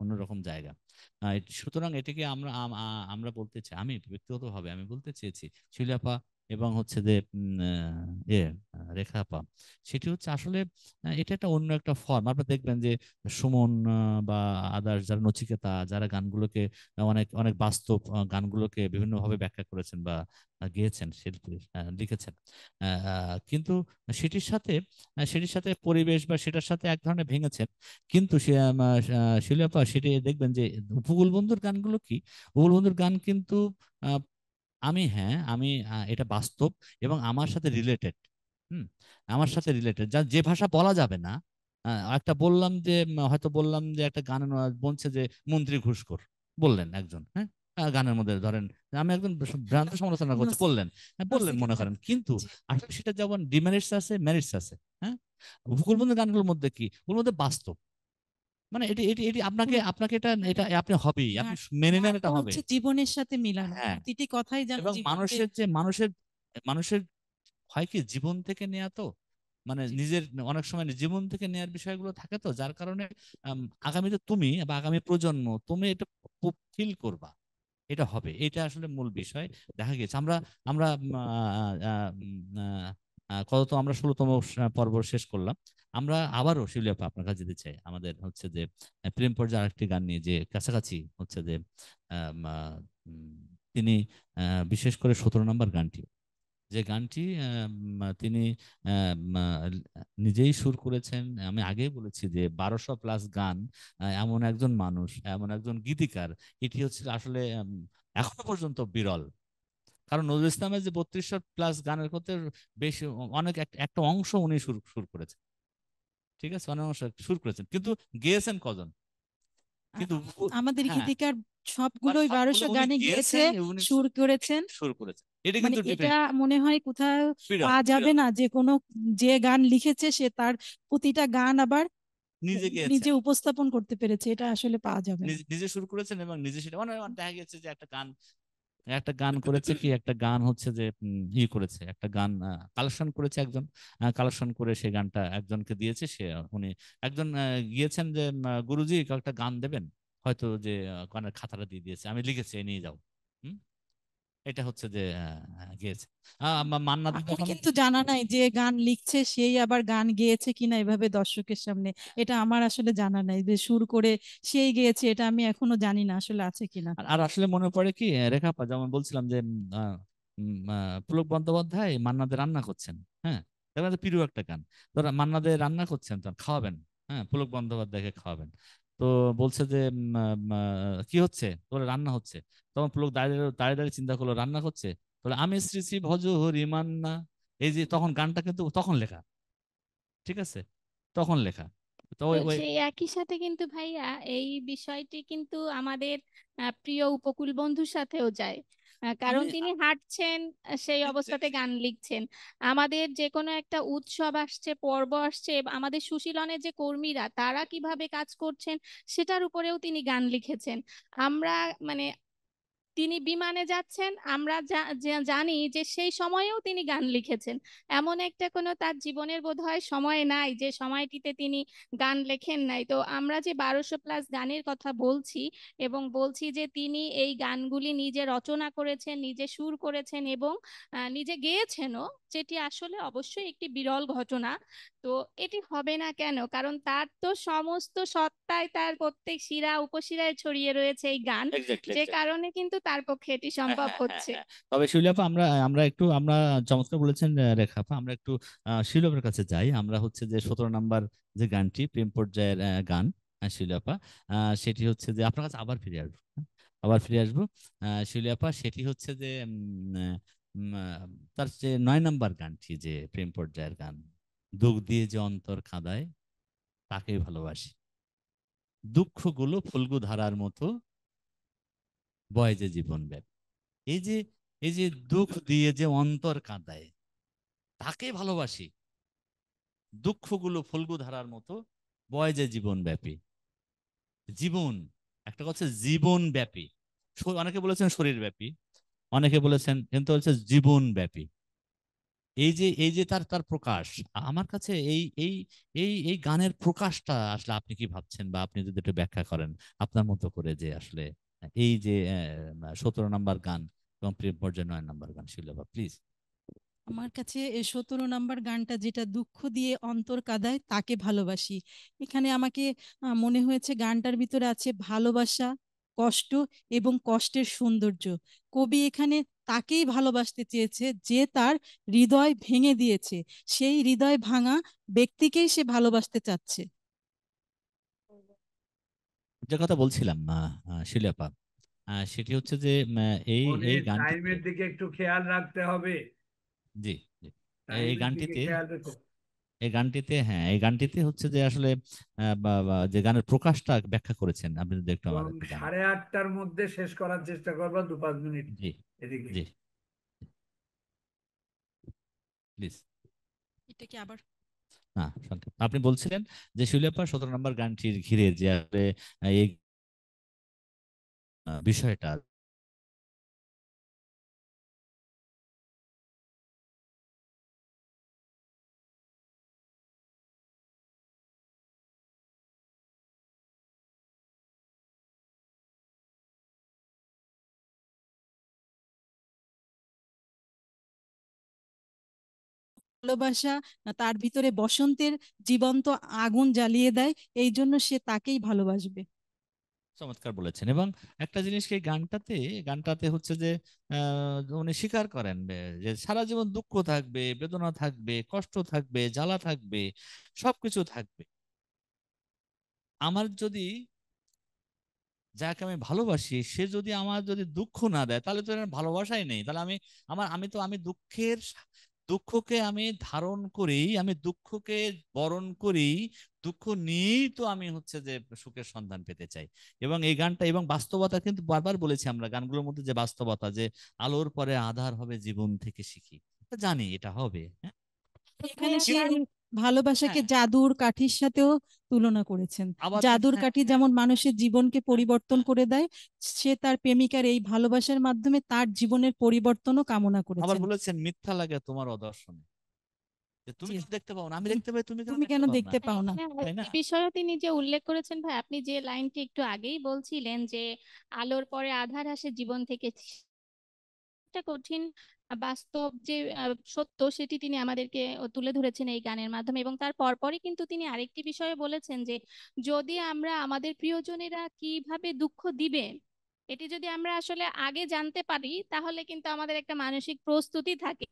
অন্যরকম জায়গা। সুতরাং এটাকে আমরা বলতে চাই, আমি ব্যক্তিগতভাবে আমি বলতে চেয়েছি শিলাপা এবং হচ্ছে যে রেখা আপা, সেটি হচ্ছে আসলে এটা একটা অন্য একটা ফর্ম। আপনারা দেখবেন যে সুমন বা আদার্স যারা, নচিকেতা, যারা গানগুলোকে অনেক অনেক বাস্তব গানগুলোকে বিভিন্নভাবে ব্যাখ্যা করেছেন বা গেয়েছেন, শিল্পী লিখেছেন, কিন্তু সেটির সাথে পরিবেশ বা সেটার সাথে এক ধরনের ভেঙেছেন। কিন্তু শিলাপা, সেটি দেখবেন যে উপকূল বন্ধুর গানগুলো কি, উপকূল বন্ধুর গান কিন্তু আহ, আমি এটা বাস্তব এবং আমার সাথে রিলেটেড। হুম, আমার সাথে রিলেটেড, যে ভাষা বলা যাবে না। একটা বললাম যে হয়তো বললাম যে একটা গান বলছে যে মন্ত্রী ঘুষখোর, বললেন একজন, হ্যাঁ, গানের মধ্যে ধরেন আমি একজন ভ্রান্ত সমালোচনা করছি, বললেন, হ্যাঁ বললেন মনে করেন, কিন্তু আসলে সেটা যেমন ডিমেরিটস আছে, মেরিটস আছে। হ্যাঁ, ভূগোলবন্ধ গানগুলোর মধ্যে কি, ওর মধ্যে বাস্তব, মানে এটি এটি এটি আপনাকে আপনাকে এটা এটা আপনি হবেই, আপনি মেনে নেন, এটা হবে। জীবনের সাথে মিলানো, হ্যাঁ, প্রতিটি কথাই যেন এবং মানুষের হয় কি, জীবন থেকে নেয়া তো, মানে নিজের অনেক সময় জীবন থেকে নেয়ার বিষয়গুলো থাকে, তো যার কারণে আগামীতে তুমি বা আগামী প্রজন্ম তুমি এটা ফিল করবা, এটা হবে, এটা আসলে মূল বিষয়। দেখা গেছে আমরা আমরা কত আমরা 16তম পর্ব শেষ করলাম। আমরা আবারও শিলিয়াপা আপনার কাছে যেতে চাই, আমাদের হচ্ছে যে প্রেম পর্যায়ে আরেকটি গান নিয়ে, যে কাছাকাছি হচ্ছে যে আম, আহ, উম, তিনি বিশেষ করে 17 নম্বর গানটি, যে গানটি তিনি নিজেই সুর করেছেন। আমি আগেই বলেছি যে 1200+ গান, এমন একজন মানুষ, এমন একজন গীতিকার, এটি হচ্ছে আসলে এখনো পর্যন্ত বিরল। কারণ নজরুল ইসলামের যে 3200+ গানের মধ্যে বেশি অনেক একটা অংশ উনি সুর সুর করেছেন, ঠিক আছে, অনেক অংশ সুর করেছেন, কিন্তু গেয়েছেন কজন? কিন্তু আমাদের হ্যাঁ, গীতিকার সবগুলোই 1200 উনি গানে গেয়েছে, গেয়েছেন, উনি সুর করেছেন। সুর করেছেন, এটা মানে কিন্তু এটা ডিফারেন্ট, মনে হয় কোথাও বিরল। পাওয়া যাবে না, যে কোনো যে গান লিখেছে সে তার প্রতিটা গান আবার নিজে গেয়েছেন, নিজে উপস্থাপন করতে পেরেছে, এটা আসলে পাওয়া যাবে না। নিজে শুরু করেছেন এবং নিজে সেটা মানে দেখা গেছে যে একটা গান করেছে কি, একটা গান হচ্ছে যে করেছে, একটা গান কালেকশন করেছে একজন, কালেকশন করে সেই গানটা একজনকে দিয়েছে, সে উনি একজন গিয়েছেন যে গুরুজি একটা গান দেবেন, হয়তো যে গানের খাতাটা দিয়ে দিয়েছে, আমি লিখেছি এই নিয়ে যাও। হুম, এটা হচ্ছে যে গিয়েছে মান্না দা আমার যখন কিন্তু জানা নাই যে গান লিখছে সেই আবার গান গেয়েছে কিনা এভাবে দর্শকের সামনে, এটা আমার আসলে জানা নাই যে সুর করে সেই গেয়েছে, এটা আমি এখনো জানি না আসলে আছে কিনা। আর আসলে মনে পড়ে কি, রেখাপা যেমন বলছিলাম যে পুলক বন্দ্যোপাধ্যায় মান্নাদের রান্না করছেন, হ্যাঁ, দেখবেন যে প্রিয় একটা গান। তো মান্না দে রান্না করছেন, তখন খাওয়াবেন, হ্যাঁ, পুলক বন্দ্যোপাধ্যায়কে খাওয়াবেন। তো বলছে যে কি হচ্ছে, বলে রান্না হচ্ছে। তখন পুলক দাঁড়িয়ে দাঁড়িয়ে দাঁড়িয়ে চিন্তা করলো রান্না হচ্ছে, বলে আমি শ্রী শ্রী ভজ হরি মান্না। এই যে তখন গানটা কিন্তু তখন লেখা, ঠিক আছে, তখন লেখা। তো তো ওই ওই সেই একই সাথে কিন্তু ভাইয়া এই বিষয়টি কিন্তু আমাদের প্রিয় উপকূল বন্ধুর সাথেও যায়, কারণ আমি তিনি হাঁটছেন, সেই অবস্থাতে এক্স্যাক্টলি গান লিখছেন। আমাদের যে কোনো একটা উৎসব আসছে, পর্ব আসছে, আমাদের সুশীলনের যে কর্মীরা তারা কিভাবে কাজ করছেন সেটার উপরেও তিনি গান লিখেছেন। আমরা মানে তিনি বিমানে যাচ্ছেন, আমরা জানি যে সেই সময়েও তিনি গান লিখেছেন। এমন একটা কোনো তার জীবনের বোধহয় সময় নাই যে সময়টিতে তিনি গান লেখেন নাই। তো আমরা যে 1200+ গানের কথা বলছি এবং বলছি যে তিনি এই গানগুলি নিজে রচনা করেছেন, নিজে সুর করেছেন এবং নিজে গেয়েছেনও, যেটি আসলে অবশ্যই একটি বিরল ঘটনা। তো এটি হবে না কেন? কারণ তার তো সমস্ত সত্তায়, তার প্রত্যেক শিরা উপশিরায় ছড়িয়ে রয়েছে এই গান, এক্স্যাক্টলি যে এক্স্যাক্টলি কারণে কিন্তু তার পক্ষে এটি হ্যাঁ সম্ভব হ্যাঁ হ্যাঁ হচ্ছে। হ্যাঁ। তবে শিউলি আপা, আমরা আমরা একটু আমরা চমৎকার বলেছেন রেখা আপা, আমরা একটু শিউলি আপার কাছে যাই। আমরা হচ্ছে যে 17 নাম্বার যে গানটি প্রেম পর্যায়ের গান, শিউলি আপা, সেটি হচ্ছে যে আপনার কাছে আবার ফিরে আসবো, হ্যাঁ? আবার ফিরে আসবো শিউলি আপা, সেটি হচ্ছে যে তার যে 9 নাম্বার গানটি, যে প্রেম পর্যায়ের গান, দুঃখ দিয়ে যে অন্তর কাঁদায় তাকেই ভালোবাসি, দুঃখগুলো ফল্গু ধারার মতো বয় যে জীবন ব্যাপী। এই যে এই যে দুঃখ দিয়ে যে অন্তর কাঁদায় তাকে ভালোবাসি, দুঃখগুলো ফল্গু ধারার মতো বয় যে জীবন ব্যাপী। জীবন, একটা কথা জীবন ব্যাপী, অনেকে বলেছেন শরীর ব্যাপী, অনেকে বলেছেন, কিন্তু হচ্ছে জীবন ব্যাপী। এই যে তার তার প্রকাশ, আমার কাছে এই এই এই এই গানের প্রকাশটা আসলে আপনি কি ভাবছেন, বা আপনি যদি একটু ব্যাখ্যা করেন আপনার মতো করে, যে আসলে এই যে 17 নাম্বার গান এবং প্রেম পর্যায়ে 9 নাম্বার গান, শিল্পা প্লিজ। আমার কাছে এই 17 নম্বর গানটা, যেটা দুঃখ দিয়ে অন্তর কাঁদায় তাকে ভালোবাসি, এখানে আমাকে মনে হয়েছে গানটার ভিতরে আছে ভালোবাসা, কষ্ট এবং কষ্টের সৌন্দর্য। কবি এখানে তাকেই ভালোবাসতে চেয়েছে যে তার হৃদয় ভেঙে দিয়েছে, সেই হৃদয় ভাঙা ব্যক্তিকেই সে ভালোবাসতে চাচ্ছে। যে কথা বলছিলাম শিলাপা, সেটি হচ্ছে যে এই এই মনির, গানটিতে, টাইমের দিকে একটু খেয়াল রাখতে হবে। জি জি, এই টাইমের দিকে গানটিতে, খেয়াল রেখো। এই গানটিতে, হ্যাঁ, এই গানটিতে হচ্ছে যে আসলে যে গানের প্রকাশটা ব্যাখ্যা করেছেন, আপনি যদি একটু এবং আমাদেরকে জানান। 8:30টার মধ্যে শেষ করার চেষ্টা করবো, 2-5 মিনিট জি এদিকে। জি, প্লিজ। এটা কি আবার না, সংক্ষেপ। আপনি বলছিলেন যে শিলাপা 17 নাম্বার গানটির ঘিরে যে আসলে এই বিষয়টা। ভালোবাসা তার ভিতরে বসন্তের জীবন্ত আগুন জ্বালিয়ে দেয়, এই জন্য সে তাকেই ভালোবাসবে। চমৎকার বলেছেন। এবং একটা জিনিস কি, গানটাতে গানটাতে হচ্ছে যে উনি স্বীকার করেন যে সারা জীবন দুঃখ থাকবে, বেদনা থাকবে, কষ্ট থাকবে, জ্বালা থাকবে, সবকিছু থাকবে। আমার যদি, যাকে আমি ভালোবাসি, সে যদি আমার যদি দুঃখ না দেয়, তাহলে তো এর ভালোবাসাই নেই। তাহলে আমি আমি দুঃখকে আমি ধারণ করি, আমি দুঃখকে বরণ করি, দুঃখ নিয়েই তো আমি হচ্ছে যে সুখের সন্ধান পেতে চাই। এবং এই গানটা এবং বাস্তবতা কিন্তু বারবার বলেছি আমরা গানগুলোর মধ্যে, যে বাস্তবতা, যে আলোর পরে আঁধার হবে জীবন থেকে শিখি, জানি এটা হবে, হ্যাঁ, এখানে সে কিন্তু ভালোবাসাকে হ্যাঁ, জাদুর কাঠির সাথেও তুলনা করেছেন। আবার জাদুর হ্যাঁ কাঠি হ্যাঁ যেমন মানুষের জীবনকে হ্যাঁ পরিবর্তন হ্যাঁ, করে দেয়, সে তার প্রেমিকার এই ভালোবাসার মাধ্যমে তার জীবনের পরিবর্তনও কামনা আবার করেছেন। বলেছেন মিথ্যা লাগে তোমার অদর্শনে, যে তুমি জি, কেন দেখতে পাও না, আমি তুম- দেখতে পাই, তুমি কেন তুমি দেখতে কেন পাও না, দেখতে পাও না? এখানে তাই না? আরেকটি বিষয়ও তিনি যে উল্লেখ করেছেন ভাই, আপনি যে লাইনটি একটু আগেই বলছিলেন যে আলোর পরে আধার আসে জীবন থেকে, একটা কঠিন বাস্তব যে সত্য, সেটি তিনি আমাদেরকে তুলে ধরেছেন এই গানের মাধ্যমে। এবং তার পরপরই কিন্তু তিনি আরেকটি বিষয়ে বলেছেন যে যদি আমরা আমাদের প্রিয়জনেরা কিভাবে দুঃখ দিবে এটি যদি আমরা আসলে আগে জানতে পারি, তাহলে কিন্তু আমাদের একটা মানসিক প্রস্তুতি থাকে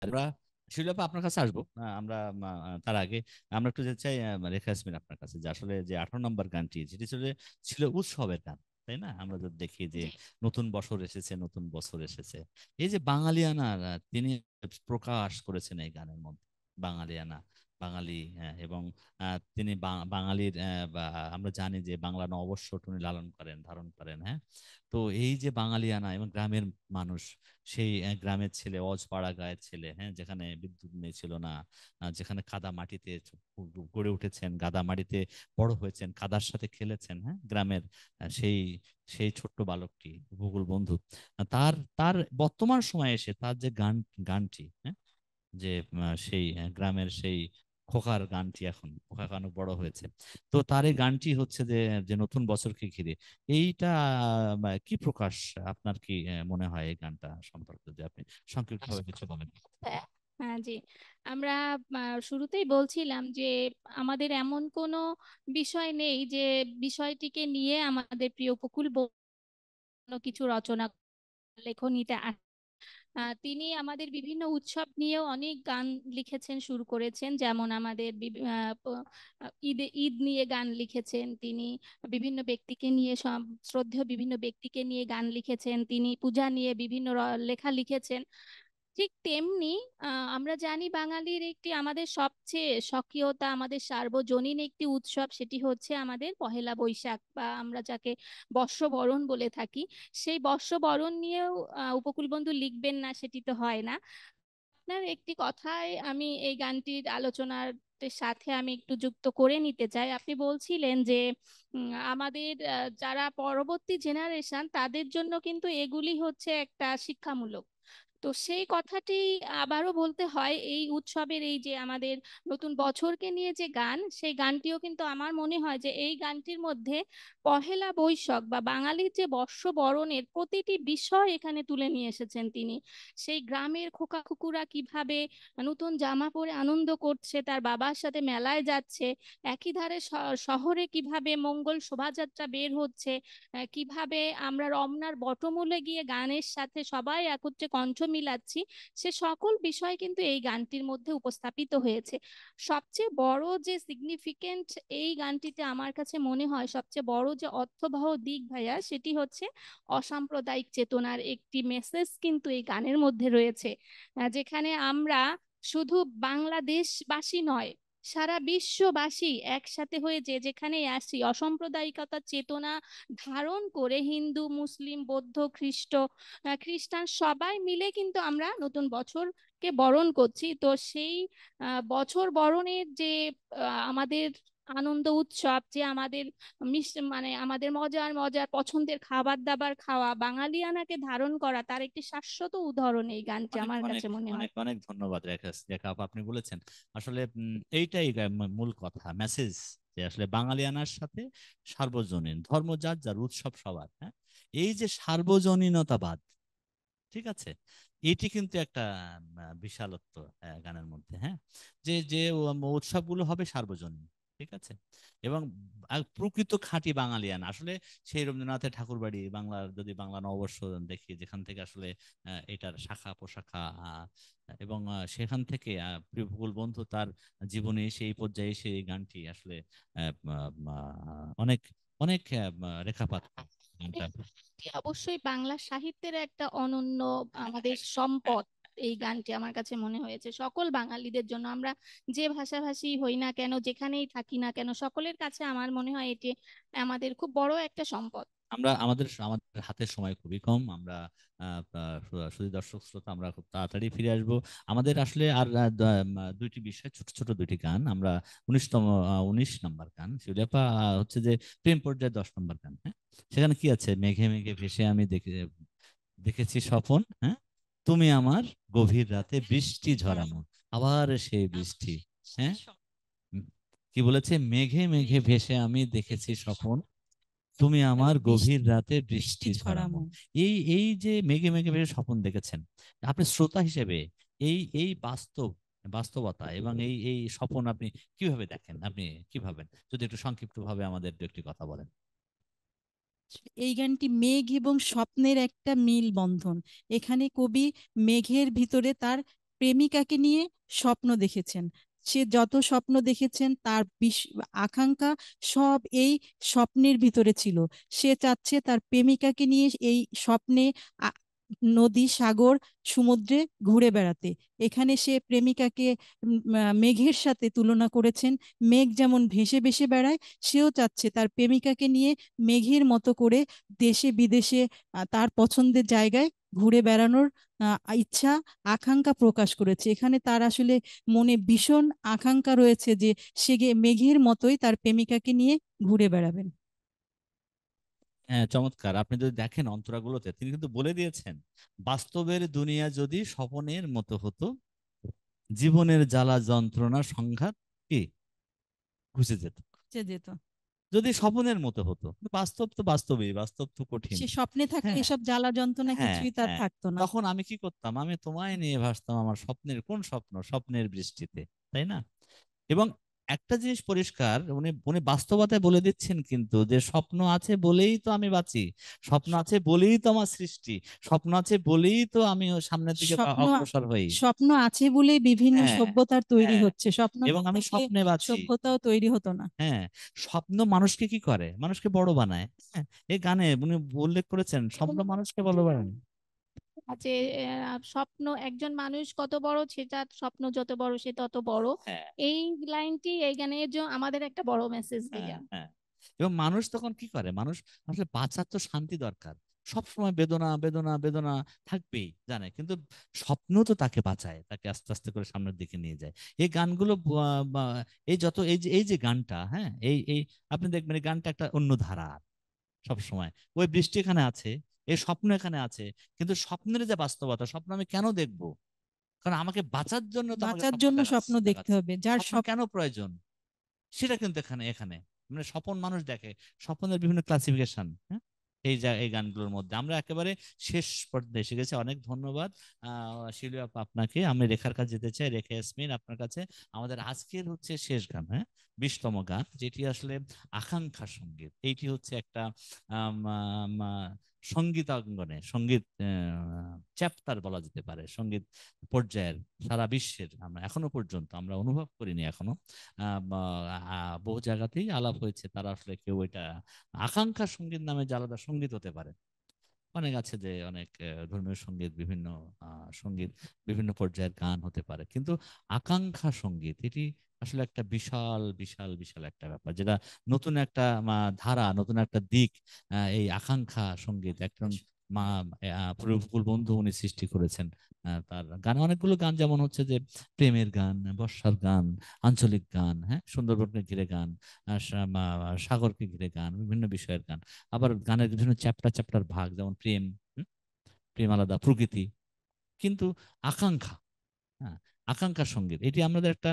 আমরা শিলাপা আপনার কাছে আসবো। আমরা তার আগে আমরা একটু যেতে চাই রেখা ইয়াসমিন আপনার কাছে, যে আসলে যে 18 নম্বর গানটি যেটি ছিল উৎসবের গান, তাই না? আমরা যদি দেখি যে জি নতুন বছর এসেছে, নতুন বছর এসেছে, এই যে বাঙালিয়ানার তিনি প্রকাশ করেছেন এই গানের মধ্যে, বাঙালিয়ানা, বাঙালি, এবং তিনি বাঙালির আমরা জানি যে বাংলা নববর্ষ উনি লালন করেন, ধারণ করেন, হ্যাঁ। তো এই যে বাঙালিয়ানা এবং গ্রামের মানুষ, সেই গ্রামের ছেলে, অজপাড়া গায়ের ছেলে, হ্যাঁ, যেখানে বিদ্যুৎ নেই, ছিল না, যেখানে কাদা মাটিতে গড়ে উঠেছেন, কাদা মাটিতে বড় হয়েছেন, কাদার সাথে খেলেছেন, হ্যাঁ, গ্রামের সেই সেই ছোট্ট বালকটি উপকূল বন্ধু, তার তার বর্তমান সময়ে এসে তার যে গানটি, হ্যাঁ, যে সেই গ্রামের সেই খোকার গানটি, এখন খোকা অনেক বড় হয়েছে, তো তার এই গানটি হচ্ছে যে যে নতুন বছরকে ঘিরে এইটা কি প্রকাশ, আপনার কি মনে হয় এই গানটা সম্পর্কে, যদি আপনি সংক্ষিপ্তভাবে কিছু বলেন। হ্যাঁ হ্যাঁ, জি। আমরা শুরুতেই বলছিলাম যে আমাদের এমন কোনো বিষয় নেই যে বিষয়টিকে নিয়ে আমাদের প্রিয় উপকূল কিছু রচনা লেখনীতে তিনি আমাদের বিভিন্ন উৎসব নিয়েও অনেক গান লিখেছেন, শুরু করেছেন। যেমন আমাদের ঈদ নিয়ে গান লিখেছেন তিনি, বিভিন্ন ব্যক্তিকে নিয়ে, শ্রদ্ধেয় বিভিন্ন ব্যক্তিকে নিয়ে গান লিখেছেন তিনি, পূজা নিয়ে বিভিন্ন লেখা লিখেছেন। ঠিক তেমনি আমরা জানি বাঙালির একটি, আমাদের সবচেয়ে স্বকীয়তা, আমাদের সার্বজনীন একটি উৎসব, সেটি হচ্ছে আমাদের পহেলা বৈশাখ, বা আমরা যাকে বর্ষবরণ বলে থাকি। সেই বর্ষবরণ নিয়েও উপকূলবন্ধু লিখবেন না, সেটি তো হয় না। আপনার একটি কথায় আমি এই গানটির আলোচনার সাথে আমি একটু যুক্ত করে নিতে চাই। আপনি বলছিলেন যে আমাদের যারা পরবর্তী জেনারেশন, তাদের জন্য কিন্তু এগুলি হচ্ছে একটা শিক্ষামূলক। তো সেই কথাটি আবারও বলতে হয়, এই উৎসবের এই যে আমাদের নতুন বছরকে নিয়ে যে গান, সেই গানটিও কিন্তু আমার মনে হয় যে এই গানটির মধ্যে পহেলা বৈশাখ বা বাঙালির যে বর্ষবরণের প্রতিটি বিষয় এখানে তুলে নিয়ে এসেছেন তিনি। সেই গ্রামের খোকা খুকুরা কিভাবে নতুন জামা পরে আনন্দ করছে, তার বাবার সাথে মেলায় যাচ্ছে, একই ধারে শহরে কিভাবে মঙ্গল শোভাযাত্রা বের হচ্ছে, কিভাবে আমরা রমনার বটমূলে গিয়ে গানের সাথে সবাই একত্রে কণ্ঠ মিলাচ্ছি, সে সকল বিষয় কিন্তু এই গানটির মধ্যে উপস্থাপিত হয়েছে। সবচেয়ে বড় যে সিগনিফিকেন্ট এই গানটিতে আমার কাছে মনে হয়, সবচেয়ে বড় যে অর্থবহ দিক ভাইয়া, সেটি হচ্ছে অসাম্প্রদায়িক চেতনার একটি মেসেজ কিন্তু এই গানের মধ্যে রয়েছে, যেখানে আমরা শুধু বাংলাদেশবাসী নয়, সারা বিশ্ববাসী একসাথে হয়ে যে যেখানেই আসি, অসাম্প্রদায়িকতার চেতনা ধারণ করে হিন্দু, মুসলিম, বৌদ্ধ, খ্রিস্টান সবাই মিলে কিন্তু আমরা নতুন বছরকে বরণ করছি। তো সেই বছর বরণের যে আমাদের আনন্দ উৎসব, যে আমাদের মানে আমাদের মজার মজার পছন্দের খাবার দাবার খাওয়া, বাঙালিয়ানাকে ধারণ করা, তার একটি শাশ্বত উদাহরণ এই গানটি অনেক আমার অনেক কাছে মনে হয়। অনেক অনেক ধন্যবাদ রেখা আপা, আপনি বলেছেন আসলে এইটাই মূল কথা, মেসেজ, যে আসলে বাঙালিয়ানার সাথে সার্বজনীন ধর্ম, যার যার উৎসব সবার, হ্যাঁ, এই যে সার্বজনীনতাবাদ, ঠিক আছে, এটি কিন্তু একটা বিশালত্ব গানের মধ্যে, হ্যাঁ, যে যে উৎসবগুলো হবে সার্বজনীন, ঠিক আছে, এবং প্রকৃত খাঁটি বাঙালিয়ান, আসলে সেই রবীন্দ্রনাথের ঠাকুরবাড়ি বাংলার, যদি বাংলা নববর্ষ দেখি, যেখান থেকে আসলে এটার শাখা প্রশাখা, এবং সেখান থেকে প্রিয়কুল বন্ধু তার জীবনে সেই পর্যায়ে সেই গানটি আসলে অনেক অনেক রেখাপাত গানটা। এটি অবশ্যই বাংলা সাহিত্যের একটা অনন্য আমাদের সম্পদ। এই গানটি আমার কাছে মনে হয়েছে সকল বাঙালিদের জন্য, আমরা যে ভাষাভাষী হই না কেন, যেখানেই থাকি না কেন, সকলের কাছে আমার মনে হয় এটি আমাদের খুব বড় একটা সম্পদ। আমরা আমাদের আমাদের হাতে সময় খুবই কম, আমরা শুধু দর্শক শ্রোতা, আমরা খুব তাড়াতাড়ি ফিরে আসব। আমাদের আসলে আর দুইটি বিষয়, ছোট ছোট দুইটি গান, আমরা 19 নম্বর গান শিউলিয়াপা, হচ্ছে যে প্রেম পর্যায়ে 10 নম্বর গান, হ্যাঁ, সেখানে কি আছে, মেঘে মেঘে ভেসে আমি দেখেছি স্বপন, হ্যাঁ, তুমি আমার গভীর রাতে বৃষ্টি ঝরানো, আবার সেই বৃষ্টি, হ্যাঁ, কি বলেছে, মেঘে মেঘে ভেসে আমি দেখেছি স্বপন, তুমি আমার গভীর রাতে বৃষ্টি ঝরানো। এই এই যে মেঘে মেঘে ভেসে স্বপ্ন দেখেছেন, আপনি শ্রোতা হিসেবে এই এই বাস্তবতা এবং এই এই স্বপ্ন আপনি কিভাবে দেখেন, আপনি কি ভাবেন, যদি একটু সংক্ষিপ্ত ভাবে আমাদের দু একটি কথা বলেন। এই গানটি মেঘ এবং স্বপ্নের একটা মিল বন্ধন। এখানে কবি মেঘের ভিতরে তার প্রেমিকাকে নিয়ে স্বপ্ন দেখেছেন। সে যত স্বপ্ন দেখেছেন তার আকাঙ্ক্ষা সব এই স্বপ্নের ভিতরে ছিল। সে চাচ্ছে তার প্রেমিকাকে নিয়ে এই স্বপ্নে আ- নদী, সাগর, সমুদ্রে ঘুরে বেড়াতে। এখানে সে প্রেমিকাকে মেঘের সাথে তুলনা করেছেন। মেঘ যেমন ভেসে ভেসে বেড়ায়, সেও চাচ্ছে তার প্রেমিকাকে নিয়ে মেঘের মতো করে দেশে বিদেশে তার পছন্দের জায়গায় ঘুরে বেড়ানোর ইচ্ছা, আকাঙ্ক্ষা প্রকাশ করেছে। এখানে তার আসলে মনে ভীষণ আকাঙ্ক্ষা রয়েছে যে সে মেঘের মতোই তার প্রেমিকাকে নিয়ে ঘুরে বেড়াবেন। হ্যাঁ, চমৎকার। আপনি যদি দেখেন অন্তরাগুলোতে তিনি কিন্তু বলে দিয়েছেন, বাস্তবের দুনিয়া যদি স্বপনের মতো হতো, জীবনের জ্বালা যন্ত্রণা সংঘাত কি ঘুচে যেত। সে যেত। যদি স্বপ্নের মতো হতো, বাস্তব তো বাস্তবেই, বাস্তব তো কঠিন। সে স্বপ্নে থাকলে হ্যাঁ, এসব জ্বালা যন্ত্রণা হ্যাঁ, কিছুই তার হ্যাঁ। থাকতো না। তখন আমি কি করতাম? আমি তোমায় নিয়ে ভাসতাম আমার স্বপ্নের কোন স্বপ্ন? স্বপ্নের বৃষ্টিতে, তাই না? এবং একটা জিনিস পরিষ্কার, উনি উনি বাস্তবতায় বলে দিচ্ছেন কিন্তু, যে স্বপ্ন আছে বলেই তো আমি বাঁচি, স্বপ্ন আছে বলেই তো আমার সৃষ্টি, স্বপ্ন আছে বলেই তো আমি সামনের দিকে স্বপ্ন অগ্রসর হই। স্বপ্ন আছে বলে বিভিন্ন হ্যাঁ, সভ্যতার তৈরি হ্যাঁ। হচ্ছে। স্বপ্ন এবং না আমি থাকলে স্বপ্নে বাঁচি। সভ্যতাও তৈরি হতো না। হ্যাঁ, স্বপ্ন মানুষকে কি করে? মানুষকে বড় বানায়। হ্যাঁ, এই গানে উনি উল্লেখ করেছেন, এবং স্বপ্ন মানুষকে বড় বানায়। যে স্বপ্ন, একজন মানুষ কত বড়, সেটা স্বপ্ন যত বড় সে তত বড়। হ্যাঁ, এই লাইনটি এই গানের আমাদের একটা বড় মেসেজ হ্যাঁ, ভাইয়া। হ্যাঁ। এবং মানুষ তখন কি করে? মানুষ আসলে বাঁচার তো শান্তি দরকার। সব সময় বেদনা বেদনা বেদনা থাকবেই, জানে, কিন্তু স্বপ্ন তো তাকে বাঁচায়, তাকে আস্তে আস্তে করে সামনের দিকে নিয়ে যায়। এই গানগুলো এই যত এই যে গানটা, হ্যাঁ, এই আপনি দেখবেন এই গানটা একটা অন্য ধারা। সব সময় ওই বৃষ্টি এখানে আছে, এই স্বপ্ন এখানে আছে, কিন্তু স্বপ্নের যে বাস্তবতা, স্বপ্ন আমি কেন দেখবো? কারণ আমাকে বাঁচার জন্য তো আমাকে বাঁচার স্বপ্ন জন্য স্বপ্ন দেখাচ্ছে দেখতে দেখাচ্ছে হবে। যার স্বপ্ন কেন প্রয়োজন, সেটা কিন্তু এখানে এখানে মানে স্বপন মানুষ দেখে, স্বপ্নের বিভিন্ন ক্লাসিফিকেশন। হ্যাঁ, এই গানগুলোর মধ্যে আমরা একেবারে শেষ পর্যায়ে এসে গেছি। অনেক ধন্যবাদ শিলু আপা আপনাকে। আমি রেখার কাছে যেতে চাই। রেখা ইয়াসমিন, আপনার কাছে আমাদের আজকের হচ্ছে শেষ গান, হ্যাঁ, 20তম গান, যেটি আসলে আকাঙ্ক্ষা সঙ্গীত। এইটি হচ্ছে একটা আম, আম, আহ, সঙ্গীতাঙ্গনে সঙ্গীত চ্যাপ্টার বলা যেতে পারে, সঙ্গীত পর্যায়ের সারা বিশ্বের আমরা এখনো পর্যন্ত আমরা অনুভব করিনি এখনো। বহু জায়গাতেই আলাপ হয়েছে, তারা আসলে কেউ এটা আকাঙ্ক্ষা সঙ্গীত নামে যে আলাদা সঙ্গীত হতে পারে। অনেক আছে যে অনেক ধর্মীয় সঙ্গীত, বিভিন্ন সঙ্গীত, বিভিন্ন পর্যায়ের গান হতে পারে, কিন্তু আকাঙ্ক্ষা সঙ্গীত এটি আসলে একটা বিশাল বিশাল বিশাল একটা ব্যাপার, যেটা নতুন একটা ধারা, নতুন একটা দিক। এই আকাঙ্ক্ষা সঙ্গীত একজন মা প্রফুল্ল বন্ধু উনি সৃষ্টি করেছেন। তার গানে অনেকগুলো গান, যেমন হচ্ছে যে প্রেমের গান, বর্ষার গান, আঞ্চলিক গান, হ্যাঁ, সুন্দরবনকে ঘিরে গান, সাগরকে ঘিরে গান, বিভিন্ন বিষয়ের গান। আবার গানের বিভিন্ন চ্যাপ্টার চ্যাপ্টার ভাগ, যেমন প্রেম, প্রেম আলাদা, প্রকৃতি, কিন্তু আকাঙ্ক্ষা, হ্যাঁ, আকাঙ্ক্ষা সঙ্গীত এটি আমাদের একটা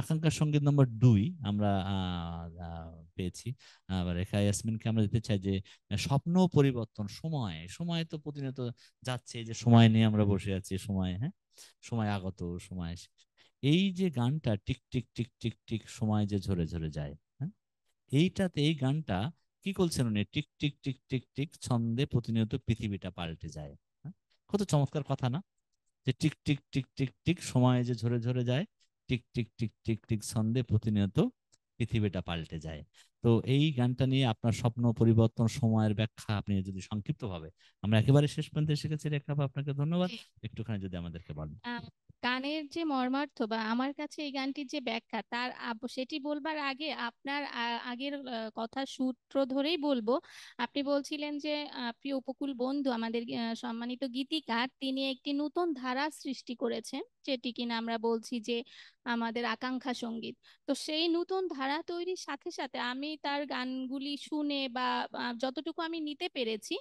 আকাঙ্ক্ষা সঙ্গীত নম্বর 2 আমরা পেয়েছি। আবার রেখা ইয়াসমিনকে আমরা দিতে চাই যে স্বপ্ন পরিবর্তন, সময় সময় তো প্রতিনিয়ত যাচ্ছে, এই যে সময় নিয়ে আমরা বসে আছি, সময়, হ্যাঁ, সময় আগত, সময় শেষ। এই যে গানটা tick tick tick tick tick সময় যে ঝরে ঝরে যায়, হ্যাঁ, এইটাতে এই গানটা কি করছেন উনি, tick tick tick tick tick ছন্দে প্রতিনিয়ত পৃথিবীটা পাল্টে যায়। হ্যাঁ? কত চমৎকার কথা না, যে tick tick tick tick tick সময় যে ঝরে ঝরে যায়, tick tick tick tick tick ছন্দে প্রতিনিয়ত পৃথিবীটা পাল্টে যায়। তো এই গানটা নিয়ে আপনার স্বপ্ন পরিবর্তন, সময়ের ব্যাখ্যা আপনি যদি সংক্ষিপ্ত ভাবে, আমরা একেবারে শেষ পর্যন্ত এসে গেছি রেখা আপা, আপনাকে ধন্যবাদ। জি। একটুখানি যদি আমাদেরকে বলেন। গানের যে মর্মার্থ বা আমার কাছে এই গানটির যে ব্যাখ্যা, তার সেটি বলবার আগে আপনার আগের কথার সূত্র ধরেই বলবো। আপনি বলছিলেন যে প্রিয় উপকূল বন্ধু, আমাদের সম্মানিত গীতিকার, তিনি একটি নতুন ধারা সৃষ্টি করেছেন, যেটি কিনা আমরা বলছি যে আমাদের আকাঙ্ক্ষা সঙ্গীত। তো সেই নতুন ধারা তৈরির সাথে সাথে আমি তার গানগুলি শুনে বা যতটুকু আমি নিতে পেরেছি,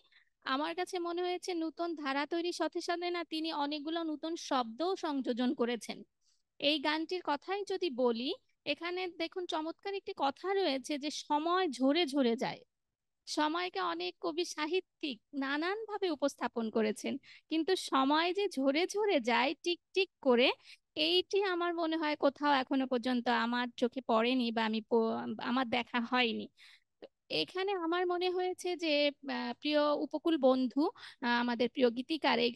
আমার কাছে মনে হয়েছে নতুন ধারা তৈরির সাথে সাথে না তিনি অনেকগুলো নতুন শব্দও সংযোজন করেছেন। এই গানটির কথাই যদি বলি, এখানে দেখুন চমৎকার একটি কথা রয়েছে যে সময় ঝরে ঝরে যায়। সময়কে অনেক কবি সাহিত্যিক নানান ভাবে উপস্থাপন করেছেন, কিন্তু সময় যে ঝরে ঝরে যায় টিক টিক করে, এইটি আমার মনে হয় কোথাও এখনো পর্যন্ত আমার চোখে পড়েনি বা আমার দেখা হয়নি। তো এখানে আমার মনে হয়েছে যে প্রিয় উপকূল বন্ধু, আমাদের প্রিয় গীতিকার এই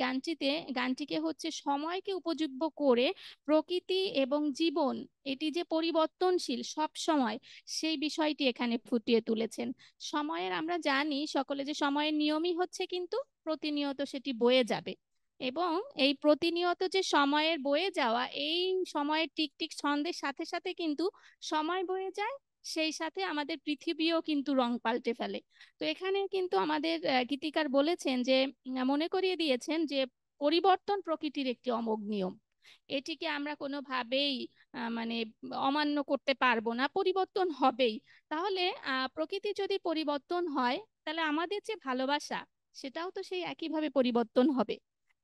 গানটিকে হচ্ছে সময়কে উপযোগ্য করে প্রকৃতি এবং জীবন এটি যে পরিবর্তনশীল সব সময়, সেই বিষয়টি এখানে ফুটিয়ে তুলেছেন। সময়ের আমরা জানি সকলে যে সময়ের নিয়মই হচ্ছে কিন্তু প্রতিনিয়ত সেটি বয়ে যাবে, এবং এই প্রতিনিয়ত যে সময়ের বয়ে যাওয়া, এই সময়ের টিকটিক ছন্দের সাথে সাথে কিন্তু সময় বয়ে যায়, সেই সাথে আমাদের পৃথিবীও কিন্তু রং পাল্টে ফেলে। তো এখানে কিন্তু আমাদের গীতিকার বলেছেন যে মনে করিয়ে দিয়েছেন যে পরিবর্তন প্রকৃতির একটি অমোঘ নিয়ম, এটিকে আমরা কোনোভাবেই মানে অমান্য করতে পারবো না, পরিবর্তন হবেই। তাহলে প্রকৃতি যদি পরিবর্তন হয়, তাহলে আমাদের যে ভালোবাসা সেটাও তো সেই একইভাবে পরিবর্তন হবে।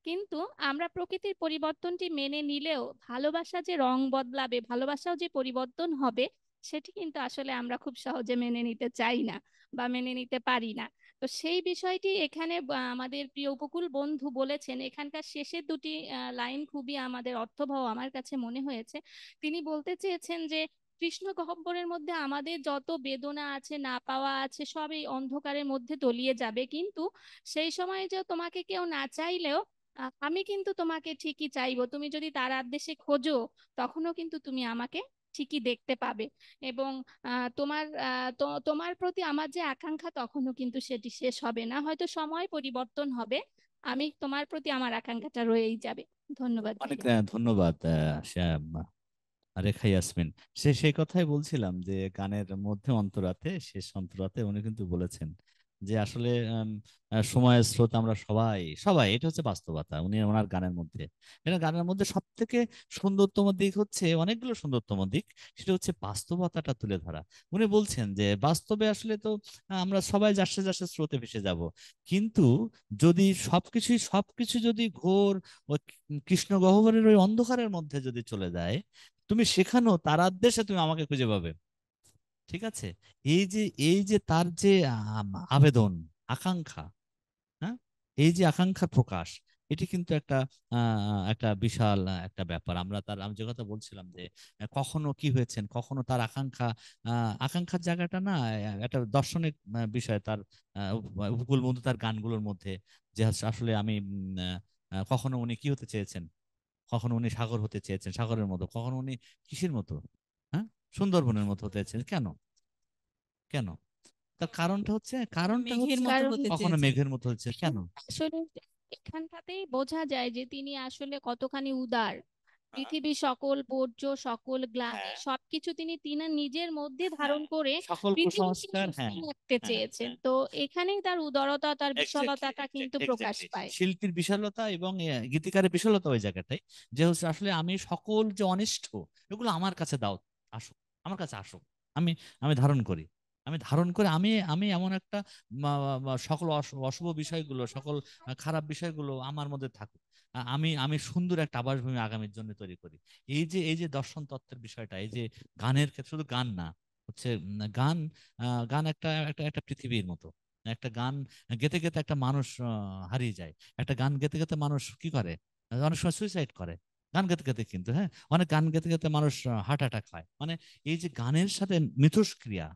কিন্তু আমরা প্রকৃতির পরিবর্তনটি মেনে নিলেও ভালোবাসা যে রং বদলাবে, ভালোবাসাও যে পরিবর্তন হবে, সেটি কিন্তু আসলে আমরা খুব সহজে মেনে নিতে চাই না বা মেনে নিতে পারি না। তো সেই বিষয়টি এখানে আমাদের প্রিয় উপকূল বন্ধু বলেছেন। এখানকার শেষের দুটি লাইন খুবই আমাদের অর্থবহ আমার কাছে মনে হয়েছে। তিনি বলতে চেয়েছেন যে কৃষ্ণ গহ্বরের মধ্যে আমাদের যত বেদনা আছে, না পাওয়া আছে, সব এই অন্ধকারের মধ্যে তলিয়ে যাবে, কিন্তু সেই সময় যে তোমাকে কেউ না চাইলেও আমি কিন্তু তোমাকে ঠিকই চাইবো। তুমি যদি তার আদেশে খোঁজো, তখনও কিন্তু তুমি আমাকে ঠিকই দেখতে পাবে। এবং তোমার প্রতি আমার যে আকাঙ্ক্ষা, তখনও কিন্তু সেটি শেষ হবে না। হয়তো সময় পরিবর্তন হবে, আমি তোমার প্রতি আমার আকাঙ্ক্ষাটা রয়েই যাবে। ধন্যবাদ অনেক ভাইয়া। ধন্যবাদ রেখা ইয়াসমিন। সেই কথাই বলছিলাম যে গানের মধ্যে অন্তরাতে, শেষ অন্তরাতে উনি কিন্তু বলেছেন যে আসলে সময়ের স্রোত আমরা সবাই সবাই, এটা হচ্ছে বাস্তবতা। উনি ওনার গানের মধ্যে, এটা গানের মধ্যে সব থেকে সুন্দরতম দিক হচ্ছে, অনেকগুলো সুন্দরতম দিক, সেটা হচ্ছে বাস্তবতাটা তুলে ধরা। উনি বলছেন যে বাস্তবে আসলে তো আমরা সবাই যাচ্ছে যাচ্ছে স্রোতে ভেসে যাব, কিন্তু যদি সবকিছু যদি ঘোর ওই কৃষ্ণ গহ্বরের ওই অন্ধকারের মধ্যে যদি চলে যায়, তুমি সেখানেও তার আদেশে তুমি আমাকে খুঁজে পাবে। ঠিক আছে? এই যে তার যে আবেদন, আকাঙ্ক্ষা, হ্যাঁ, এই যে আকাঙ্ক্ষার প্রকাশ, এটি কিন্তু একটা বিশাল একটা ব্যাপার। আমি যে কথা বলছিলাম যে কখনো কি হয়েছেন, কখনো তার আকাঙ্ক্ষার জায়গাটা না একটা দার্শনিক বিষয় তার উপকূল বন্ধু তার গানগুলোর মধ্যে, যে আসলে আমি কখনো উনি কি হতে চেয়েছেন, কখনো উনি সাগর হতে চেয়েছেন, সাগরের মতো, কখনো উনি কিসের মতো, হ্যাঁ, সুন্দরবনের মতো হতে চেয়েছেন। কেন? কেন? তার কারণটা হচ্ছে মেঘের মতো কারণ হতে কখনো চেয়েছেন। মেঘের মতো হচ্ছে কেন? আসলে এখানটাতেই বোঝা যায় যে তিনি আসলে কতখানি উদার। পৃথিবীর সকল বর্জ্য, সকল গ্লানি, হ্যাঁ, সবকিছু তিনি নিজের মধ্যে হ্যাঁ, ধারণ করে সকল পৃথিবীকে কুসংস্কার, সুস্থ হ্যাঁ, রাখতে হ্যাঁ, চেয়েছেন। হ্যাঁ, তো এখানেই তার উদারতা, তার এক্স্যাক্টলি, বিশালতাটা কিন্তু প্রকাশ এক্স্যাক্টলি পায়। শিল্পীর বিশালতা এবং গীতিকারের বিশালতা ওই জায়গাটাই, যে হচ্ছে আসলে আমি সকল যে অনিষ্ট, এগুলো আমার কাছে দাও, আসো, আমার কাছে আসো, আমি আমি ধারণ করি, আমি ধারণ করে আমি আমি এমন একটা সকল অশুভ বিষয়গুলো, সকল খারাপ বিষয়গুলো আমার মধ্যে থাকুক, আমি আমি সুন্দর একটা আবাসভূমি আগামীর জন্য তৈরি করি। এই যে দর্শন তত্ত্বের বিষয়টা, এই যে গানের ক্ষেত্রে, শুধু গান না, হচ্ছে গান, গান একটা একটা একটা পৃথিবীর মতো। একটা গান গেতে গেতে একটা মানুষ হারিয়ে যায়। একটা গান গেতে গেতে মানুষ কি করে, অনেক সময় সুইসাইড করে গান গেতে গেতে, কিন্তু হ্যাঁ, অনেক গান গেতে গেতে মানুষ হার্ট অ্যাটাক হয়। মানে এই যে গানের সাথে মিথস্ক্রিয়া,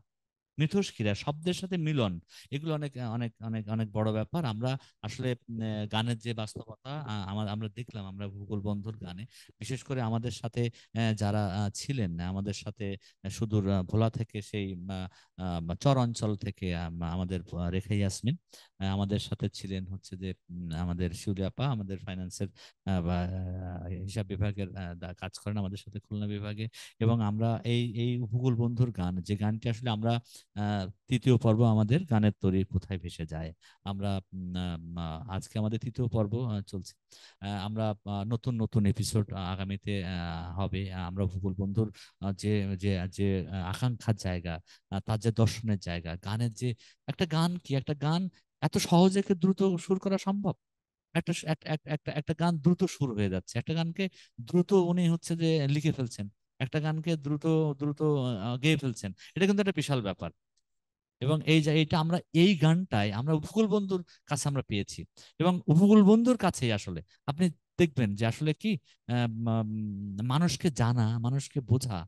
মিথস্ক্রিয়া, শব্দের সাথে মিলন, এগুলো অনেক অনেক অনেক অনেক বড় ব্যাপার। আমরা আসলে গানের যে বাস্তবতা, আমরা দেখলাম, আমরা ভূগোল বন্ধুর গানে, বিশেষ করে আমাদের সাথে যারা ছিলেন, আমাদের সাথে সুদূর ভোলা থেকে, সেই চর অঞ্চল থেকে আমাদের রেখা ইয়াসমিন আমাদের সাথে ছিলেন, হচ্ছে যে আমাদের শিউলি আপা, আমাদের ফাইন্যান্সের হিসাব বিভাগের কাজ করেন আমাদের সাথে খুলনা বিভাগে। এবং আমরা এই উপকূল বন্ধুর গান, যে গানটি আসলে আমরা তৃতীয় পর্ব, আমাদের গানের তরী কোথায় ভেসে যায়, আমরা আজকে আমাদের তৃতীয় পর্ব চলছে। আমরা নতুন নতুন এপিসোড আগামীতে হবে। আমরা ভূগোল বন্ধুর যে যে যে আকাঙ্ক্ষার জায়গা, তার যে দর্শনের জায়গা, গানের যে একটা গান এত সহজে কি দ্রুত সুর করা সম্ভব? একটা একটা একটা একটা গান দ্রুত শুরু হয়ে যাচ্ছে, একটা গানকে দ্রুত উনি হচ্ছে যে লিখে ফেলছেন, একটা গানকে দ্রুত দ্রুত গেয়ে ফেলছেন। এটা কিন্তু একটা বিশাল ব্যাপার। এবং এইটা আমরা এই গানটাই আমরা উপকূল বন্ধুর কাছে আমরা পেয়েছি। এবং উপকূল বন্ধুর কাছেই আসলে আপনি দেখবেন যে আসলে কি মানুষকে জানা, মানুষকে বোঝা,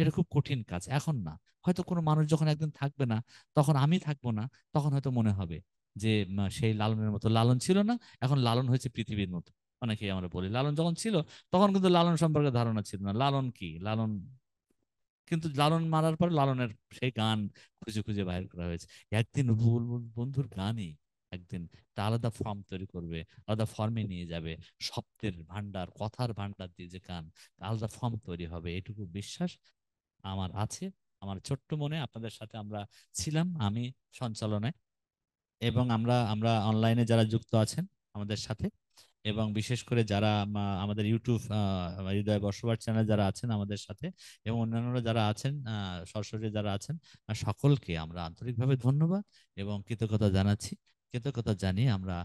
এটা খুব কঠিন কাজ এখন না। হয়তো কোনো মানুষ যখন একদিন থাকবে না, তখন আমি থাকবো না, তখন হয়তো মনে হবে যে সেই লালনের মতো লালন ছিল না, এখন লালন হয়েছে পৃথিবীর মতো। অনেকেই আমরা বলি লালন যখন ছিল তখন কিন্তু লালন সম্পর্কে ধারণা ছিল না, লালন কি লালন, কিন্তু লালন মারার পর লালনের সেই গান খুঁজে খুঁজে বাইর করা হয়েছে। একদিন বুলবুল বন্ধুর গানই একদিন একটা আলাদা ফর্ম তৈরি করবে, আলাদা ফর্মে নিয়ে যাবে, শব্দের ভান্ডার, কথার ভান্ডার দিয়ে যে গান আলাদা ফর্ম তৈরি হবে, এটুকু বিশ্বাস আমার আছে। আমার ছোট্ট মনে আপনাদের সাথে আমরা ছিলাম, আমি সঞ্চালনায়, এবং আমরা আমরা অনলাইনে যারা যুক্ত আছেন আমাদের সাথে, এবং বিশেষ করে যারা আমাদের ইউটিউব হৃদয় বসবার চ্যানেল যারা আছেন আমাদের সাথে, এবং অন্যান্যরা যারা আছেন সরাসরি যারা আছেন, সকলকে আমরা আন্তরিকভাবে ধন্যবাদ এবং কৃতজ্ঞতা জানাচ্ছি। কৃতজ্ঞতা জানিয়ে আমরা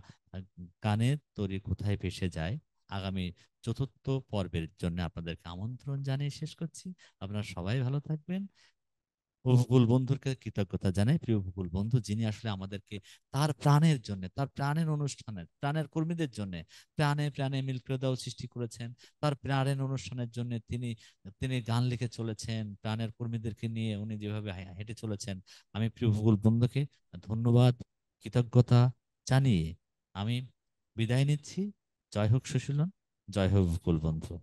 গানের তরী কোথায় ভেসে যায় আগামী চতুর্থ পর্বের জন্য আপনাদেরকে আমন্ত্রণ জানিয়ে শেষ করছি। আপনারা সবাই ভালো থাকবেন। উপকূল বন্ধুকে কৃতজ্ঞতা জানাই, প্রিয় উপকূল বন্ধু যিনি আসলে আমাদেরকে তার প্রাণের জন্য, তার প্রাণের অনুষ্ঠানের, প্রাণের কর্মীদের জন্য প্রাণে প্রাণে মিল্কদাও সৃষ্টি করেছেন। তার প্রাণের অনুষ্ঠানের জন্য তিনি তিনি গান লিখে চলেছেন, প্রাণের কর্মীদেরকে নিয়ে উনি যেভাবে হেঁটে চলেছেন। আমি প্রিয় উপকূল বন্ধুকে ধন্যবাদ, কৃতজ্ঞতা জানিয়ে আমি বিদায় নিচ্ছি। জয় হোক সুশীলন, জয় হোক উপকূল বন্ধু।